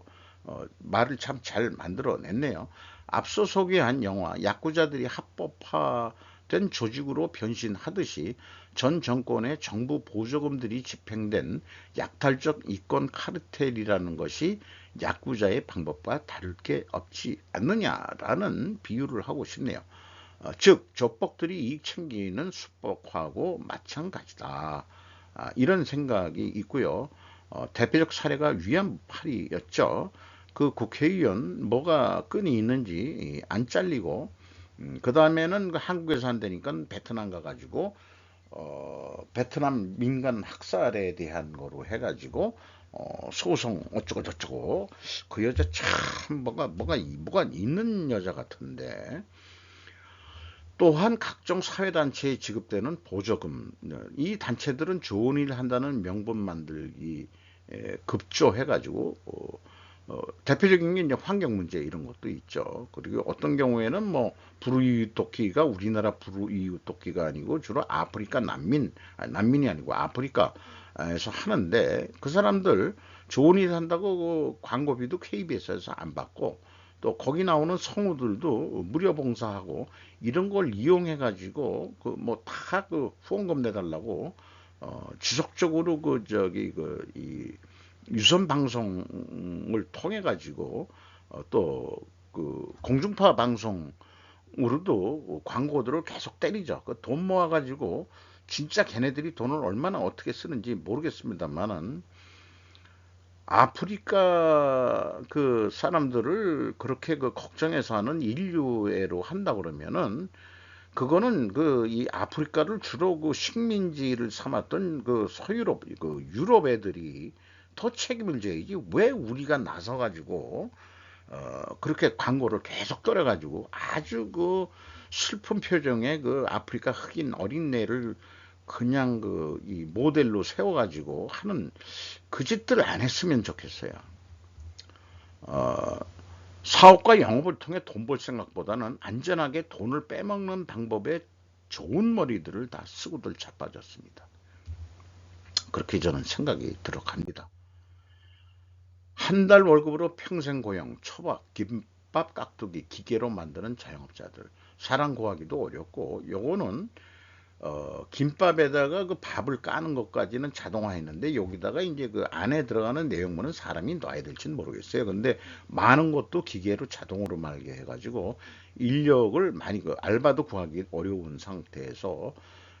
말을 참 잘 만들어냈네요. 앞서 소개한 영화 야구자들이 합법화된 조직으로 변신하듯이 전 정권의 정부 보조금들이 집행된 약탈적 이권 카르텔이라는 것이 야구자의 방법과 다를 게 없지 않느냐라는 비유를 하고 싶네요. 즉 조폭들이 이익 챙기는 수법하고 마찬가지다. 이런 생각이 있고요. 대표적 사례가 위안부8.2였죠. 그 국회의원 뭐가 끈이 있는지 안 잘리고, 그 다음에는 한국에서 한다니까 베트남 가가지고 베트남 민간 학살에 대한 거로 해가지고 소송 어쩌고 저쩌고, 그 여자 참 뭐가 있는 여자 같은데, 또한 각종 사회단체에 지급되는 보조금, 이 단체들은 좋은 일 한다는 명분 만들기 급조해가지고 대표적인 게 이제 환경 문제 이런 것도 있죠. 그리고 어떤 경우에는 뭐 불우이웃돕기가 우리나라 불우이웃돕기가 아니고 주로 아프리카 난민이 아니고 아프리카에서 하는데, 그 사람들 좋은 일 한다고 그 광고비도 KBS에서 안 받고, 또 거기 나오는 성우들도 무료 봉사하고 이런 걸 이용해 가지고 그 뭐 다 그 후원금 내달라고 지속적으로 그 저기 그 이 유선 방송을 통해 가지고 또 그 공중파 방송으로도 광고들을 계속 때리죠. 그 돈 모아 가지고 진짜 걔네들이 돈을 얼마나 어떻게 쓰는지 모르겠습니다만은, 아프리카 그 사람들을 그렇게 그 걱정해서 하는 인류애로 한다 그러면은 그거는 그 이 아프리카를 주로 그 식민지를 삼았던 그 서유럽 그 유럽 애들이 더 책임을 져야지 왜 우리가 나서 가지고 그렇게 광고를 계속 떨어 가지고 아주 그 슬픈 표정의 그 아프리카 흑인 어린애를 그냥 그 이 모델로 세워 가지고 하는 그 짓들 안 했으면 좋겠어요. 어, 사업과 영업을 통해 돈 벌 생각보다는 안전하게 돈을 빼먹는 방법에 좋은 머리들을 다 쓰고들 자빠졌습니다. 그렇게 저는 생각이 들어갑니다. 한 달 월급으로 평생 고용, 초밥, 김밥 깍두기, 기계로 만드는 자영업자들. 사람 구하기도 어렵고, 요거는 김밥에다가 그 밥을 까는 것까지는 자동화했는데 여기다가 이제 그 안에 들어가는 내용물은 사람이 놔야 될지는 모르겠어요. 근데 많은 것도 기계로 자동으로 말게 해가지고 인력을 많이 그 알바도 구하기 어려운 상태에서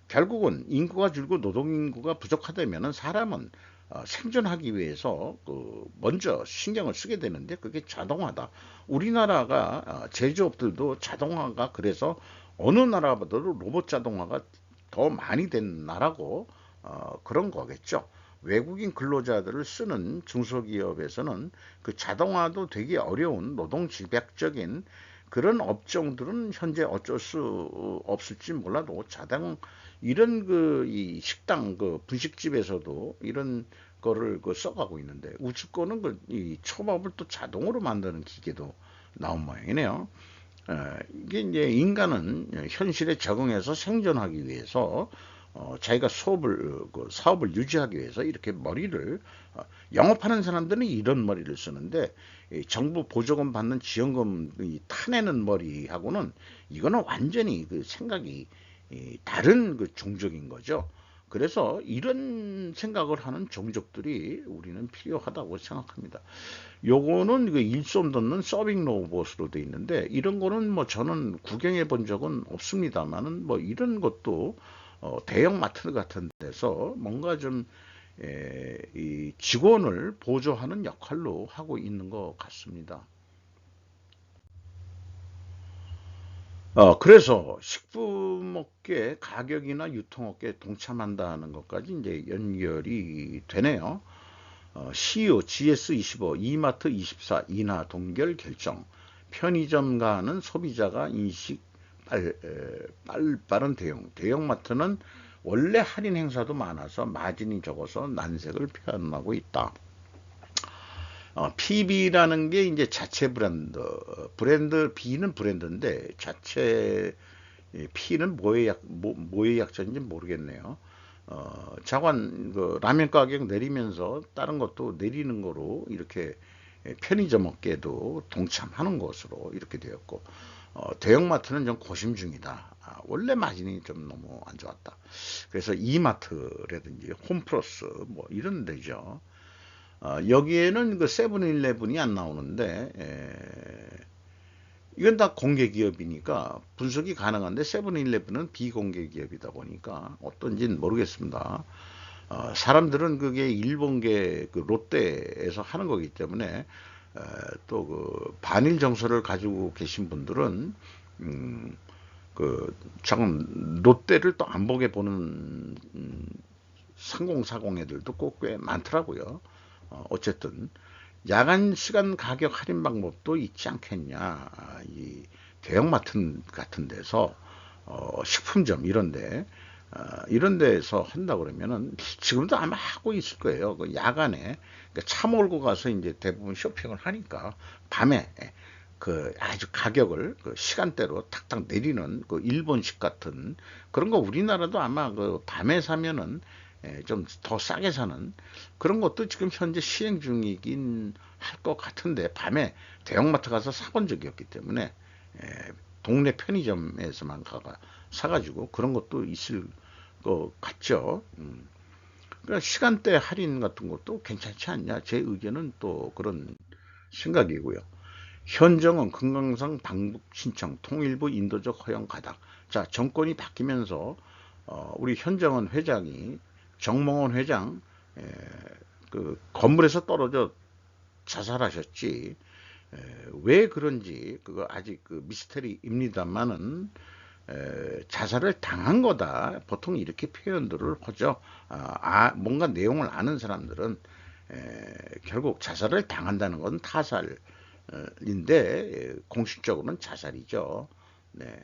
결국은 인구가 줄고 노동 인구가 부족하다면은 사람은 생존하기 위해서 그 먼저 신경을 쓰게 되는데 그게 자동화다. 우리나라가 제조업들도 자동화가 그래서 어느 나라보다도 로봇 자동화가 더 많이 된 나라고 그런 거겠죠. 외국인 근로자들을 쓰는 중소기업에서는 그 자동화도 되게 어려운 노동 집약적인 그런 업종들은 현재 어쩔 수 없을지 몰라도 자동 이런 그 이 식당 그 분식집에서도 이런 거를 그 써가고 있는데 우측 거는 그 이 초밥을 또 자동으로 만드는 기계도 나온 모양이네요. 이게 이제 인간은 현실에 적응해서 생존하기 위해서 자기가 그 사업을 유지하기 위해서 이렇게 머리를 영업하는 사람들은 이런 머리를 쓰는데 정부 보조금 받는 지원금 타내는 머리하고는 이거는 완전히 그 생각이 다른 그 종족인 거죠. 그래서 이런 생각을 하는 종족들이 우리는 필요하다고 생각합니다. 요거는 그 일손 듣는 서빙 로봇으로 돼 있는데 이런 거는 뭐 저는 구경해 본 적은 없습니다만은 뭐 이런 것도 대형 마트 같은 데서 뭔가 좀 이 직원을 보조하는 역할로 하고 있는 것 같습니다. 그래서 식품업계 가격이나 유통업계에 동참한다는 것까지 이제 연결이 되네요. CEO, GS25, 이마트24, 인하 동결 결정. 편의점가는 소비자가 인식 빠른 대응. 대형마트는 원래 할인 행사도 많아서 마진이 적어서 난색을 표현하고 있다. PB라는 게 이제 자체 브랜드, B는 브랜드인데 자체 P는 뭐의 약자인지 모르겠네요. 자관 그 라면 가격 내리면서 다른 것도 내리는 거로 이렇게 편의점 업계도 동참하는 것으로 이렇게 되었고 대형마트는 좀 고심 중이다. 원래 마진이 좀 너무 안 좋았다. 그래서 이마트라든지 홈플러스 뭐 이런 데죠. 여기에는 그 세븐일레븐이 안 나오는데 이건 다 공개 기업이니까 분석이 가능한데 세븐일레븐은 비공개 기업이다 보니까 어떤지는 모르겠습니다. 사람들은 그게 일본계 그 롯데에서 하는 거기 때문에 또 그 반일 정서를 가지고 계신 분들은 음, 그 잠깐 롯데를 또 안 보게 보는 3040 애들도 꼭 꽤 많더라고요. 어쨌든 야간 시간 가격 할인 방법도 있지 않겠냐. 이 대형마트 같은 데서 식품점 이런 데서 한다 그러면은 지금도 아마 하고 있을 거예요. 그 야간에 그러니까 차 몰고 가서 이제 대부분 쇼핑을 하니까 밤에 그 아주 가격을 그 시간대로 탁탁 내리는 그 일본식 같은 그런 거 우리나라도 아마 그 밤에 사면은 좀 더 싸게 사는 그런 것도 지금 현재 시행 중이긴 할 것 같은데 밤에 대형마트 가서 사본 적이 없기 때문에 동네 편의점에서만 사가지고 그런 것도 있을 것 같죠. 그러니까 시간대 할인 같은 것도 괜찮지 않냐. 제 의견은 또 그런 생각이고요. 현정은 금강산 방북 신청, 통일부 인도적 허용 가닥. 자, 정권이 바뀌면서 우리 현정은 회장이 정몽원 회장 그 건물에서 떨어져 자살하셨지. 왜 그런지 그거 아직 그 미스터리입니다만은 자살을 당한 거다. 보통 이렇게 표현들을 하죠. 뭔가 내용을 아는 사람들은 결국 자살을 당한다는 건 타살인데 공식적으로는 자살이죠. 네.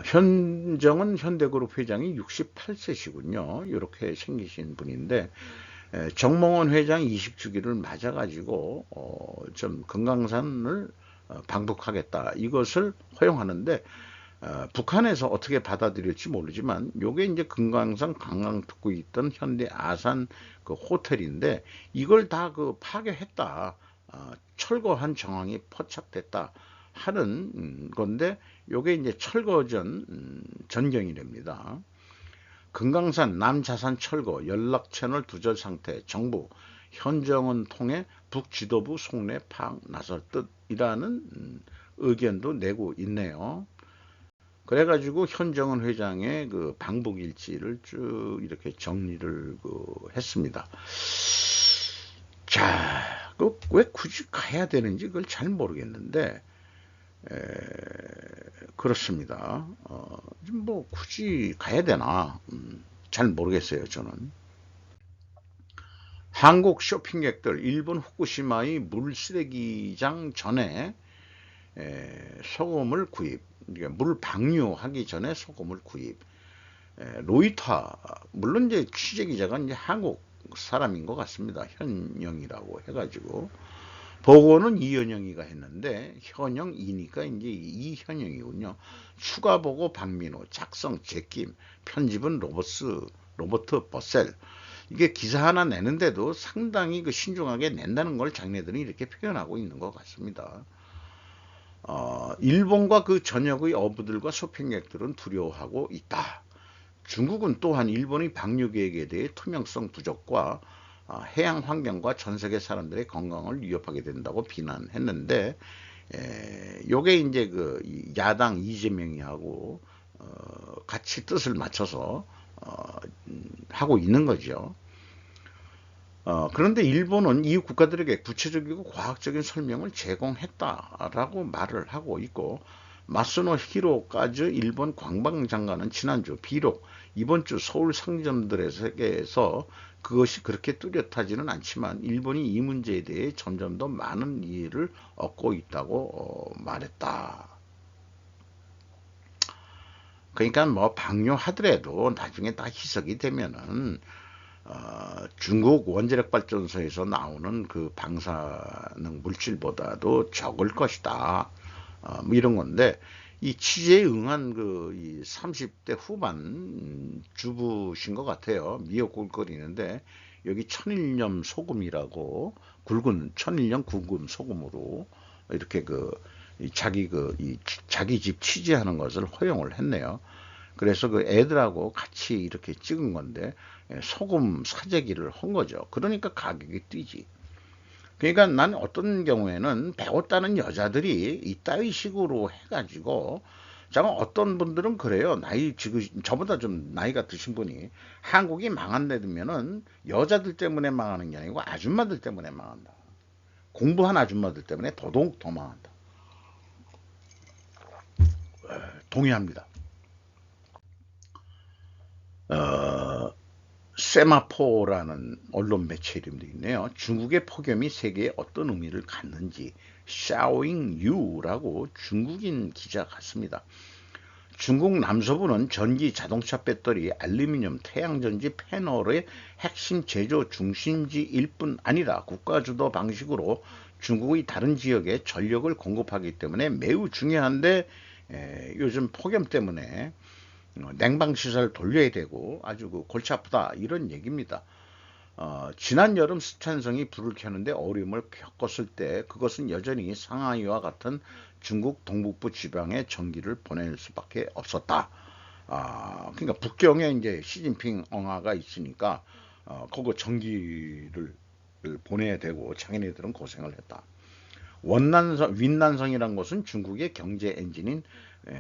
현정은 현대그룹 회장이 68세시군요. 이렇게 생기신 분인데 정몽원 회장 20주기를 맞아가지고 좀 금강산을 방북하겠다 이것을 허용하는데 북한에서 어떻게 받아들일지 모르지만 요게 이제 금강산 관광 듣고 있던 현대 아산 그 호텔인데 이걸 다 그 파괴했다. 철거한 정황이 포착됐다 하는 건데 요게 이제 철거전 전경이랍니다. 금강산 남자산 철거 연락채널 두절 상태 정부 현정은 통해 북지도부 속내 파악 나설 듯이라는 의견도 내고 있네요. 그래가지고 현정은 회장의 그 방북 일지를 쭉 이렇게 정리를 했습니다. 자, 왜 굳이 가야 되는지 그걸 잘 모르겠는데 그렇습니다. 뭐 굳이 가야 되나 잘 모르겠어요. 저는 한국 쇼핑객들 일본 후쿠시마의 물쓰레기장 전에 소금을 구입, 물 방류하기 전에 소금을 구입. 로이터 물론 이제 취재 기자가 이제 한국 사람인 것 같습니다. 현영이라고 해가지고 보고는 이현영이가 했는데 현영이니까 이제 이현영이군요. 추가 보고 박민호, 작성 제킴, 편집은 로버트 버셀. 이게 기사 하나 내는데도 상당히 그 신중하게 낸다는 걸 자기네들이 이렇게 표현하고 있는 것 같습니다. 일본과 그 전역의 어부들과 쇼핑객들은 두려워하고 있다. 중국은 또한 일본의 방류 계획에 대해 투명성 부족과 해양 환경과 전 세계 사람들의 건강을 위협하게 된다고 비난했는데 요게 이제 그 야당 이재명이하고 같이 뜻을 맞춰서 하고 있는 거죠. 그런데 일본은 이웃 국가들에게 구체적이고 과학적인 설명을 제공했다라고 말을 하고 있고 마스노 히로까지 일본 관방장관은 지난주 비록 이번 주 서울 상점들에서 그것이 그렇게 뚜렷하지는 않지만 일본이 이 문제에 대해 점점 더 많은 이해를 얻고 있다고 말했다. 그러니까 뭐 방류하더라도 나중에 다 희석이 되면은 중국 원자력 발전소에서 나오는 그 방사능 물질보다도 적을 것이다. 뭐 이런 건데 이 취재에 응한 그 30대 후반 주부신 것 같아요. 미역국거리는데 여기 천일염 소금이라고 굵은 천일염 굵은 소금으로 이렇게 자기 집 취재하는 것을 허용을 했네요. 그래서 그 애들하고 같이 이렇게 찍은 건데 소금 사재기를 한 거죠. 그러니까 가격이 뛰지. 그러니까 난 어떤 경우에는 배웠다는 여자들이 이따위 식으로 해가지고 잠깐 어떤 분들은 그래요. 지금 저보다 좀 나이가 드신 분이 한국이 망한다면은 여자들 때문에 망하는 게 아니고 아줌마들 때문에 망한다. 공부한 아줌마들 때문에 더더욱 더 망한다. 동의합니다. 세마포라는 언론 매체 이름도 있네요. 중국의 폭염이 세계에 어떤 의미를 갖는지 샤오잉유라고 중국인 기자 같습니다. 중국 남서부는 전기 자동차 배터리, 알루미늄, 태양전지 패널의 핵심 제조 중심지일 뿐 아니라 국가주도 방식으로 중국의 다른 지역에 전력을 공급하기 때문에 매우 중요한데 요즘 폭염 때문에 냉방시설 돌려야 되고 아주 골치 아프다 이런 얘기입니다. 지난 여름 스촨성이 불을 켜는데 어려움을 겪었을 때 그것은 여전히 상하이와 같은 중국 동북부 지방에 전기를 보낼 수밖에 없었다. 그러니까 북경에 이제 시진핑 엉아가 있으니까 거기 전기를 보내야 되고 자기네들은 고생을 했다. 윈난성이란 것은 중국의 경제 엔진인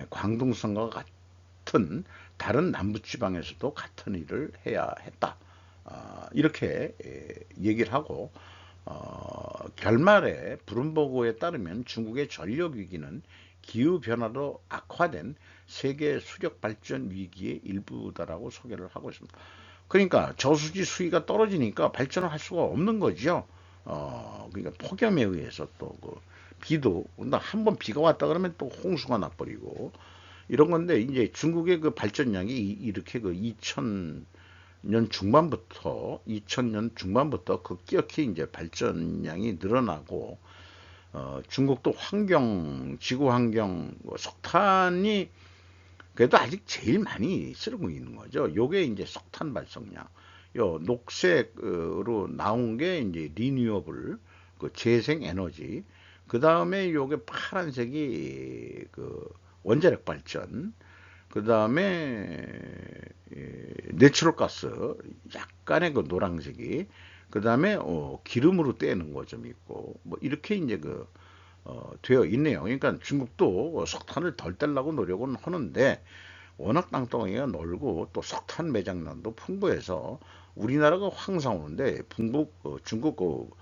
광둥성과 같은 다른 남부지방에서도 같은 일을 해야 했다. 이렇게 얘기를 하고 결말에 브룸버그에 따르면 중국의 전력 위기는 기후변화로 악화된 세계 수력 발전 위기의 일부다라고 소개를 하고 있습니다. 그러니까 저수지 수위가 떨어지니까 발전을 할 수가 없는 거죠. 그러니까 폭염에 의해서 또 그 비도 한번 비가 왔다 그러면 또 홍수가 나버리고 이런 건데 이제 중국의 그 발전량이 이렇게 그 2000년 중반부터 급격히 이제 발전량이 늘어나고 중국도 지구 환경 석탄이 그래도 아직 제일 많이 쓰고 있는 거죠. 요게 이제 석탄 발성량. 요 녹색으로 나온 게 이제 리뉴어블 그 재생 에너지. 그 다음에 요게 파란색이 그 원자력 발전. 그 다음에 내추럴 가스 약간의 그 노란색이. 그 다음에 기름으로 떼는 거 좀 있고 뭐 이렇게 이제 되어 있네요. 그러니까 중국도 석탄을 덜 떼려고 노력은 하는데 워낙 땅덩이가 넓고 또 석탄 매장량도 풍부해서 우리나라가 항상 오는데 중국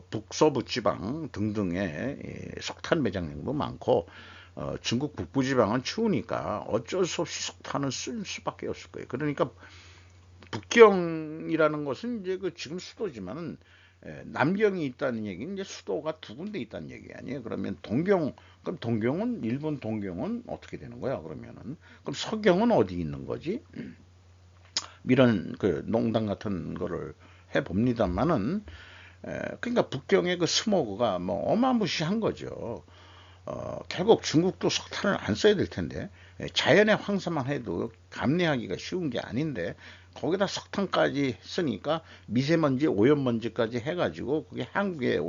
북서부 지방 등등의 석탄 매장량도 많고 중국 북부 지방은 추우니까 어쩔 수 없이 석탄을 쓸 수밖에 없을 거예요. 그러니까 북경이라는 것은 이제 지금 수도지만은 남경이 있다는 얘기는 이제 수도가 두 군데 있다는 얘기 아니에요. 그러면 그럼 동경은 일본 동경은 어떻게 되는 거야? 그러면은 그럼 서경은 어디 있는 거지? 이런 그 농담 같은 거를 해 봅니다만은 그러니까 북경의 그 스모그가 뭐 어마무시한 거죠. 결국 중국도 석탄을 안 써야 될 텐데 자연의 황사만 해도 감내하기가 쉬운 게 아닌데 거기다 석탄까지 쓰니까 미세먼지, 오염먼지까지 해가지고 그게 한국에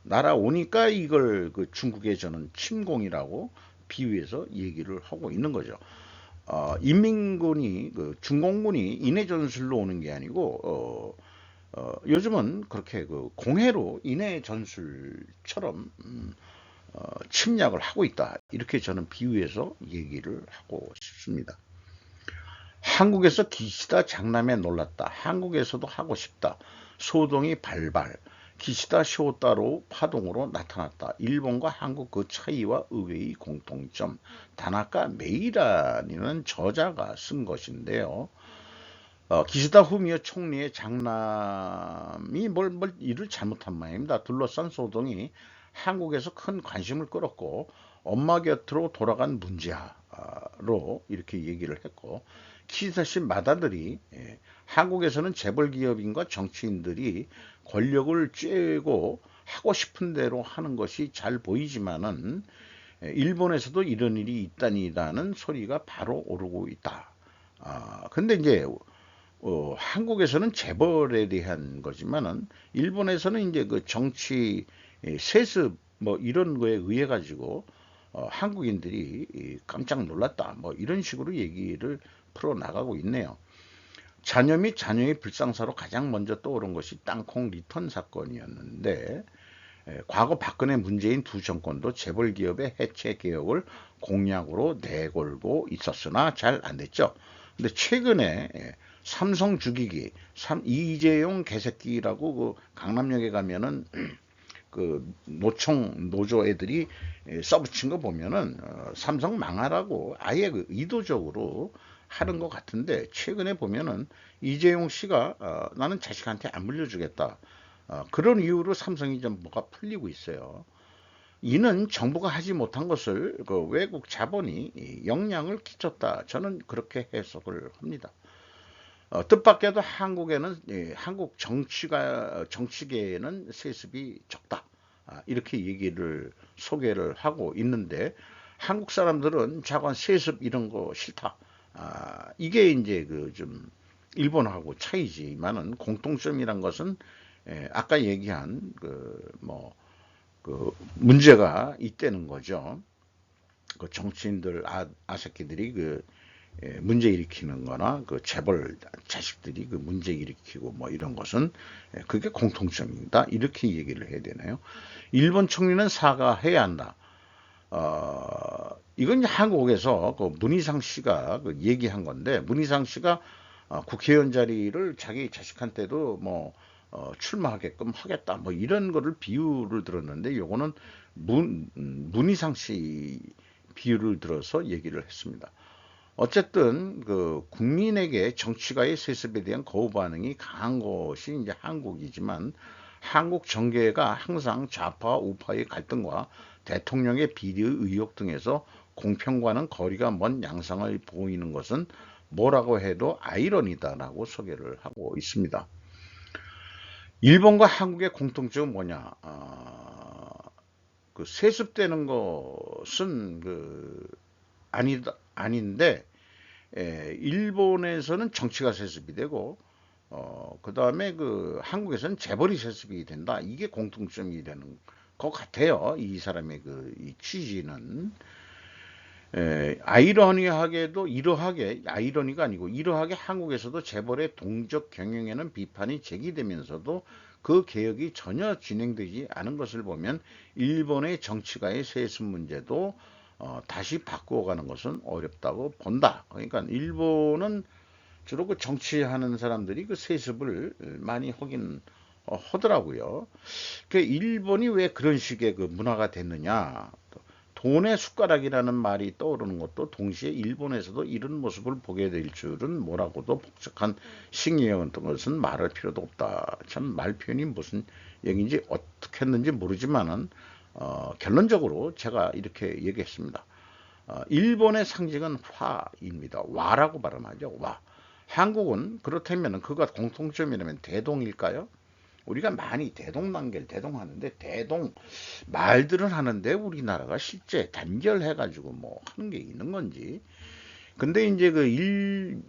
날아오니까 이걸 그 중국의 저는 침공이라고 비유해서 얘기를 하고 있는 거죠. 인민군이 그 중공군이 인해 전술로 오는 게 아니고 요즘은 그렇게 그 공해로 인해 전술처럼 침략을 하고 있다. 이렇게 저는 비유해서 얘기를 하고 싶습니다. 한국에서 기시다 장남에 놀랐다. 한국에서도 하고 싶다. 소동이 발발. 기시다 쇼따로 파동으로 나타났다. 일본과 한국 그 차이와 의외의 공통점. 다나카 메이라니는 저자가 쓴 것인데요. 기시다 후미오 총리의 장남이 뭘 일을 잘못한 모양입니다. 둘러싼 소동이 한국에서 큰 관심을 끌었고 엄마 곁으로 돌아간 문제아로 이렇게 얘기를 했고 기시다씨 맏아들이 한국에서는 재벌 기업인과 정치인들이 권력을 쬐고 하고 싶은 대로 하는 것이 잘 보이지만은 일본에서도 이런 일이 있다니라는 소리가 바로 오르고 있다. 근데 이제 한국에서는 재벌에 대한 거지만은 일본에서는 이제 그 정치 세습 뭐 이런 거에 의해 가지고 한국인들이 깜짝 놀랐다 뭐 이런 식으로 얘기를 풀어 나가고 있네요. 자녀 및 자녀의 불상사로 가장 먼저 떠오른 것이 땅콩 리턴 사건이었는데 과거 박근혜 문재인 두 정권도 재벌 기업의 해체 개혁을 공약으로 내걸고 있었으나 잘 안 됐죠. 근데 최근에 삼성 죽이기 이재용 개새끼라고 그 강남역에 가면은 그 노조 애들이 써붙인 거 보면은 삼성 망하라고 아예 그 의도적으로 하는 것 같은데 최근에 보면은 이재용 씨가 나는 자식한테 안 물려주겠다 그런 이유로 삼성이 좀 뭐가 풀리고 있어요. 이는 정부가 하지 못한 것을 그 외국 자본이 영향을 끼쳤다. 저는 그렇게 해석을 합니다. 뜻밖에도 한국에는 한국 정치계에는 세습이 적다. 이렇게 소개를 하고 있는데 한국 사람들은 자관 세습 이런 거 싫다. 이게 이제 그 좀 일본하고 차이지만은 공통점이란 것은 아까 얘기한 그 문제가 있다는 거죠. 그 정치인들 아새끼들이 문제 일으키는 거나 그 재벌 자식들이 그 문제 일으키고 뭐 이런 것은 그게 공통점입니다. 이렇게 얘기를 해야 되나요? 일본 총리는 사과해야 한다. 이건 한국에서 그 문희상 씨가 얘기한 건데 문희상 씨가 국회의원 자리를 자기 자식한테도 뭐 출마하게끔 하겠다 뭐 이런 거를 비유를 들었는데 요거는 문희상 씨 비유를 들어서 얘기를 했습니다. 어쨌든 그 국민에게 정치가의 세습에 대한 거부 반응이 강한 것이 이제 한국이지만 한국 정계가 항상 좌파와 우파의 갈등과 대통령의 비리 의혹 등에서 공평과는 거리가 먼 양상을 보이는 것은 뭐라고 해도 아이러니다라고 소개를 하고 있습니다. 일본과 한국의 공통점은 뭐냐? 그 세습되는 것은 아닌데 일본에서는 정치가 세습이 되고 그 다음에 그 한국에서는 재벌이 세습이 된다. 이게 공통점이 되는 것 같아요. 이 사람의 이 취지는. 아이러니하게도 이러하게 아이러니가 아니고 이러하게 한국에서도 재벌의 동적 경영에는 비판이 제기되면서도 그 개혁이 전혀 진행되지 않은 것을 보면 일본의 정치가의 세습 문제도 다시 바꾸어가는 것은 어렵다고 본다. 그러니까 일본은 주로 그 정치하는 사람들이 그 세습을 많이 하긴 하더라고요. 그 일본이 왜 그런 식의 그 문화가 됐느냐? 돈의 숟가락이라는 말이 떠오르는 것도 동시에 일본에서도 이런 모습을 보게 될 줄은 뭐라고도 복잡한 싱이었던 것은 말할 필요도 없다. 참 말 표현이 무슨 얘기인지 어떻게 했는지 모르지만은 결론적으로 제가 이렇게 얘기했습니다. 일본의 상징은 화입니다. 와라고 발음하죠. 와. 한국은 그렇다면 그가 공통점이라면 대동일까요? 우리가 많이 대동단계를 대동하는데 대동 말들은 하는데 우리나라가 실제 단결해가지고 뭐 하는 게 있는 건지. 근데 이제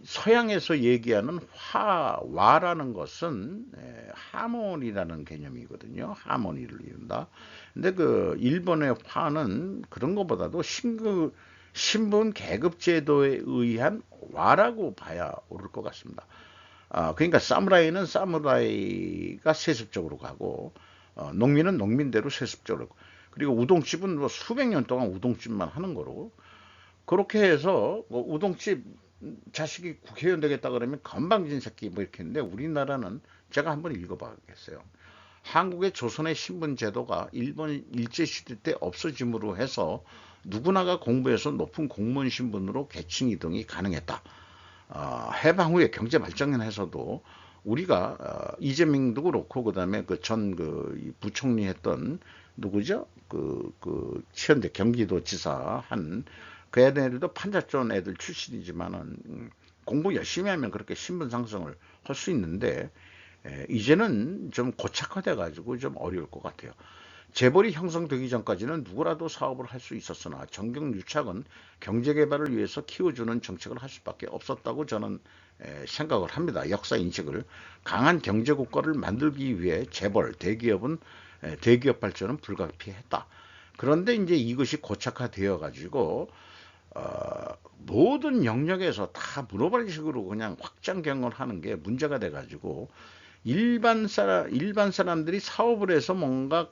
서양에서 얘기하는 와라는 것은 하모니라는 개념이거든요. 하모니를 이룬다. 근데 그 일본의 화는 그런 것보다도 신분 계급 제도에 의한 와라고 봐야 옳을 것 같습니다. 그러니까 사무라이는 사무라이가 세습적으로 가고 농민은 농민대로 세습적으로 그리고 우동집은 뭐 수백 년 동안 우동집만 하는 거로 그렇게 해서 뭐 우동집 자식이 국회의원 되겠다 그러면 건방진 새끼 뭐 이렇게 했는데 우리나라는 제가 한번 읽어봐야겠어요. 한국의 조선의 신분 제도가 일본 일제시대 때 없어짐으로 해서 누구나가 공부해서 높은 공무원 신분으로 계층 이동이 가능했다. 해방 후에 경제 발전해서도 우리가 이재명도 그렇고 그다음에 그 전 부총리 했던 누구죠? 치현대 경기도지사 한 그 애들도 판자촌 애들 출신이지만은 공부 열심히 하면 그렇게 신분 상승을 할 수 있는데 이제는 좀 고착화돼 가지고 좀 어려울 것 같아요. 재벌이 형성되기 전까지는 누구라도 사업을 할 수 있었으나 정경유착은 경제개발을 위해서 키워주는 정책을 할 수밖에 없었다고 저는 생각을 합니다. 역사 인식을 강한 경제국가를 만들기 위해 재벌, 대기업 발전은 불가피했다. 그런데 이제 이것이 고착화되어 가지고 모든 영역에서 다 문어발식으로 그냥 확장 경영하는 게 문제가 돼 가지고 일반 사람들이 사업을 해서 뭔가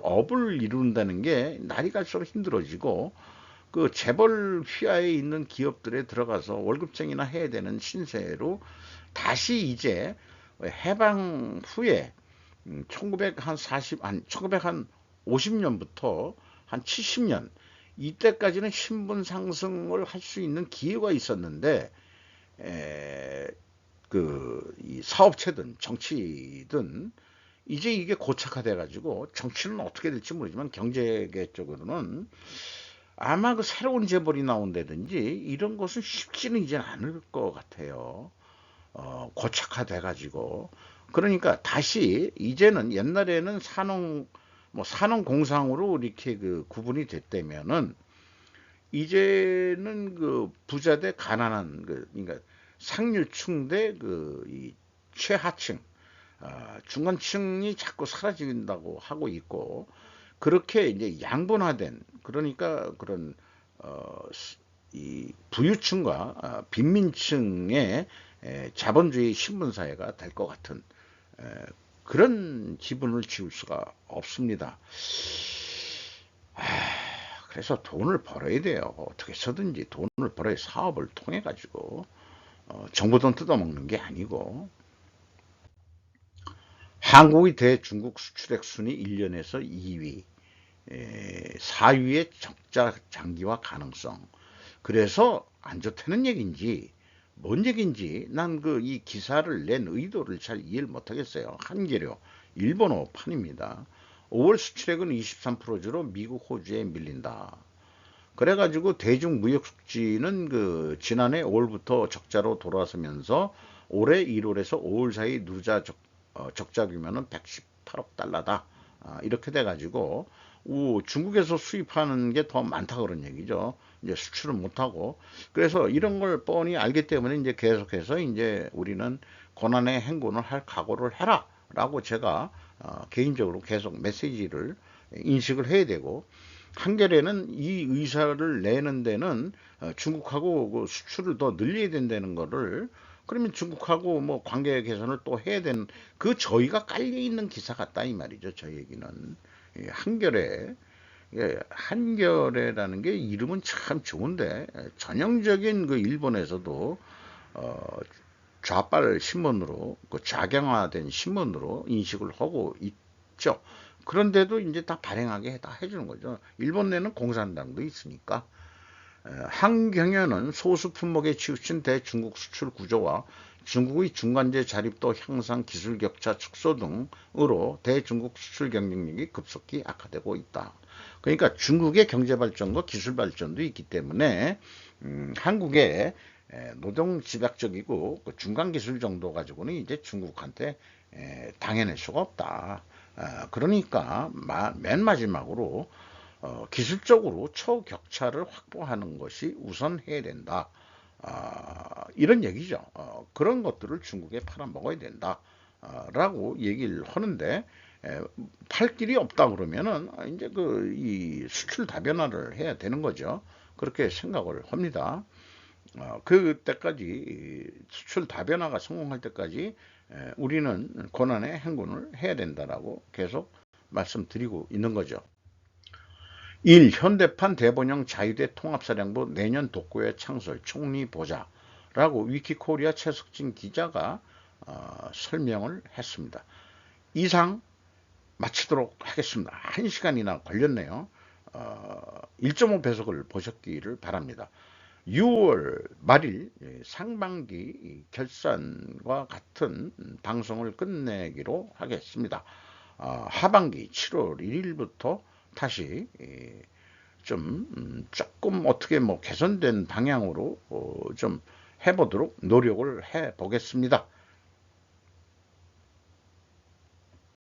업을 이룬다는 게 날이 갈수록 힘들어지고 그 재벌 휘하에 있는 기업들에 들어가서 월급쟁이나 해야 되는 신세로 다시 이제 해방 후에 1950년부터 한 70년 이때까지는 신분 상승을 할 수 있는 기회가 있었는데 이 사업체든 정치든 이제 이게 고착화돼 가지고 정치는 어떻게 될지 모르지만 경제계 쪽으로는 아마 그 새로운 재벌이 나온다든지 이런 것은 쉽지는 이제 않을 것 같아요. 고착화돼 가지고 그러니까 다시 이제는 옛날에는 산업공상으로 이렇게 구분이 됐다면은 이제는 부자 대 가난한 그러니까 상류층 대 이 최하층 중간층이 자꾸 사라진다고 하고 있고 그렇게 이제 양분화된 그러니까 그런 이 부유층과 빈민층의 자본주의 신분사회가 될 것 같은 그런 기분을 지울 수가 없습니다. 그래서 돈을 벌어야 돼요. 어떻게 해서든지 돈을 벌어야 사업을 통해 가지고 정부 돈 뜯어먹는 게 아니고 한국의 대중국 수출액 순위 1년에서 2위, 4위의 적자 장기화 가능성. 그래서 안 좋다는 얘기인지 뭔 얘기인지 난 이 기사를 낸 의도를 잘 이해를 못하겠어요. 한겨레 일본어 판입니다. 5월 수출액은 23% 주로 미국, 호주에 밀린다. 그래가지고 대중무역수지는 지난해 5월부터 적자로 돌아서면서 올해 1월에서 5월 사이 누자 적자 규모는 118억 달러다. 이렇게 돼가지고 중국에서 수입하는 게 더 많다 그런 얘기죠. 이제 수출을 못하고 그래서 이런 걸 뻔히 알기 때문에 이제 계속해서 이제 우리는 고난의 행군을 할 각오를 해라라고 제가 개인적으로 계속 메시지를 인식을 해야 되고 한겨레는 이 의사를 내는 데는 중국하고 수출을 더 늘려야 된다는 거를 그러면 중국하고 뭐 관계 개선을 또 해야 되는 저희가 깔려 있는 기사 같다 이 말이죠. 저 얘기는 한겨레 한겨레라는 게 이름은 참 좋은데 전형적인 일본에서도 어, 좌빨 신문으로 좌경화된 신문으로 인식을 하고 있죠. 그런데도 이제 다 발행하게 다 해주는 거죠. 일본 내는 공산당도 있으니까. 한경연은 소수 품목에 치우친 대중국 수출 구조와 중국의 중간재 자립도 향상, 기술 격차 축소 등으로 대중국 수출 경쟁력이 급속히 악화되고 있다. 그러니까 중국의 경제 발전과 기술 발전도 있기 때문에 한국의 노동 집약적이고 중간 기술 정도 가지고는 이제 중국한테 당해낼 수가 없다. 그러니까 맨 마지막으로 기술적으로 초격차를 확보하는 것이 우선해야 된다. 이런 얘기죠. 그런 것들을 중국에 팔아먹어야 된다. 라고 얘기를 하는데 팔 길이 없다 그러면은 이제 이 수출 다변화를 해야 되는 거죠. 그렇게 생각을 합니다. 그때까지 수출 다변화가 성공할 때까지 우리는 고난의 행군을 해야 된다라고 계속 말씀드리고 있는 거죠. 1. 현대판 대본영 자유대 통합사령부 내년 독고의 창설 총리 보자라고 위키코리아 최석진 기자가 설명을 했습니다. 이상 마치도록 하겠습니다. 1시간이나 걸렸네요. 1.5배속을 보셨기를 바랍니다. 6월 말일 상반기 결산과 같은 방송을 끝내기로 하겠습니다. 하반기 7월 1일부터 다시 조금 어떻게 개선된 방향으로 좀 해보도록 노력을 해보겠습니다.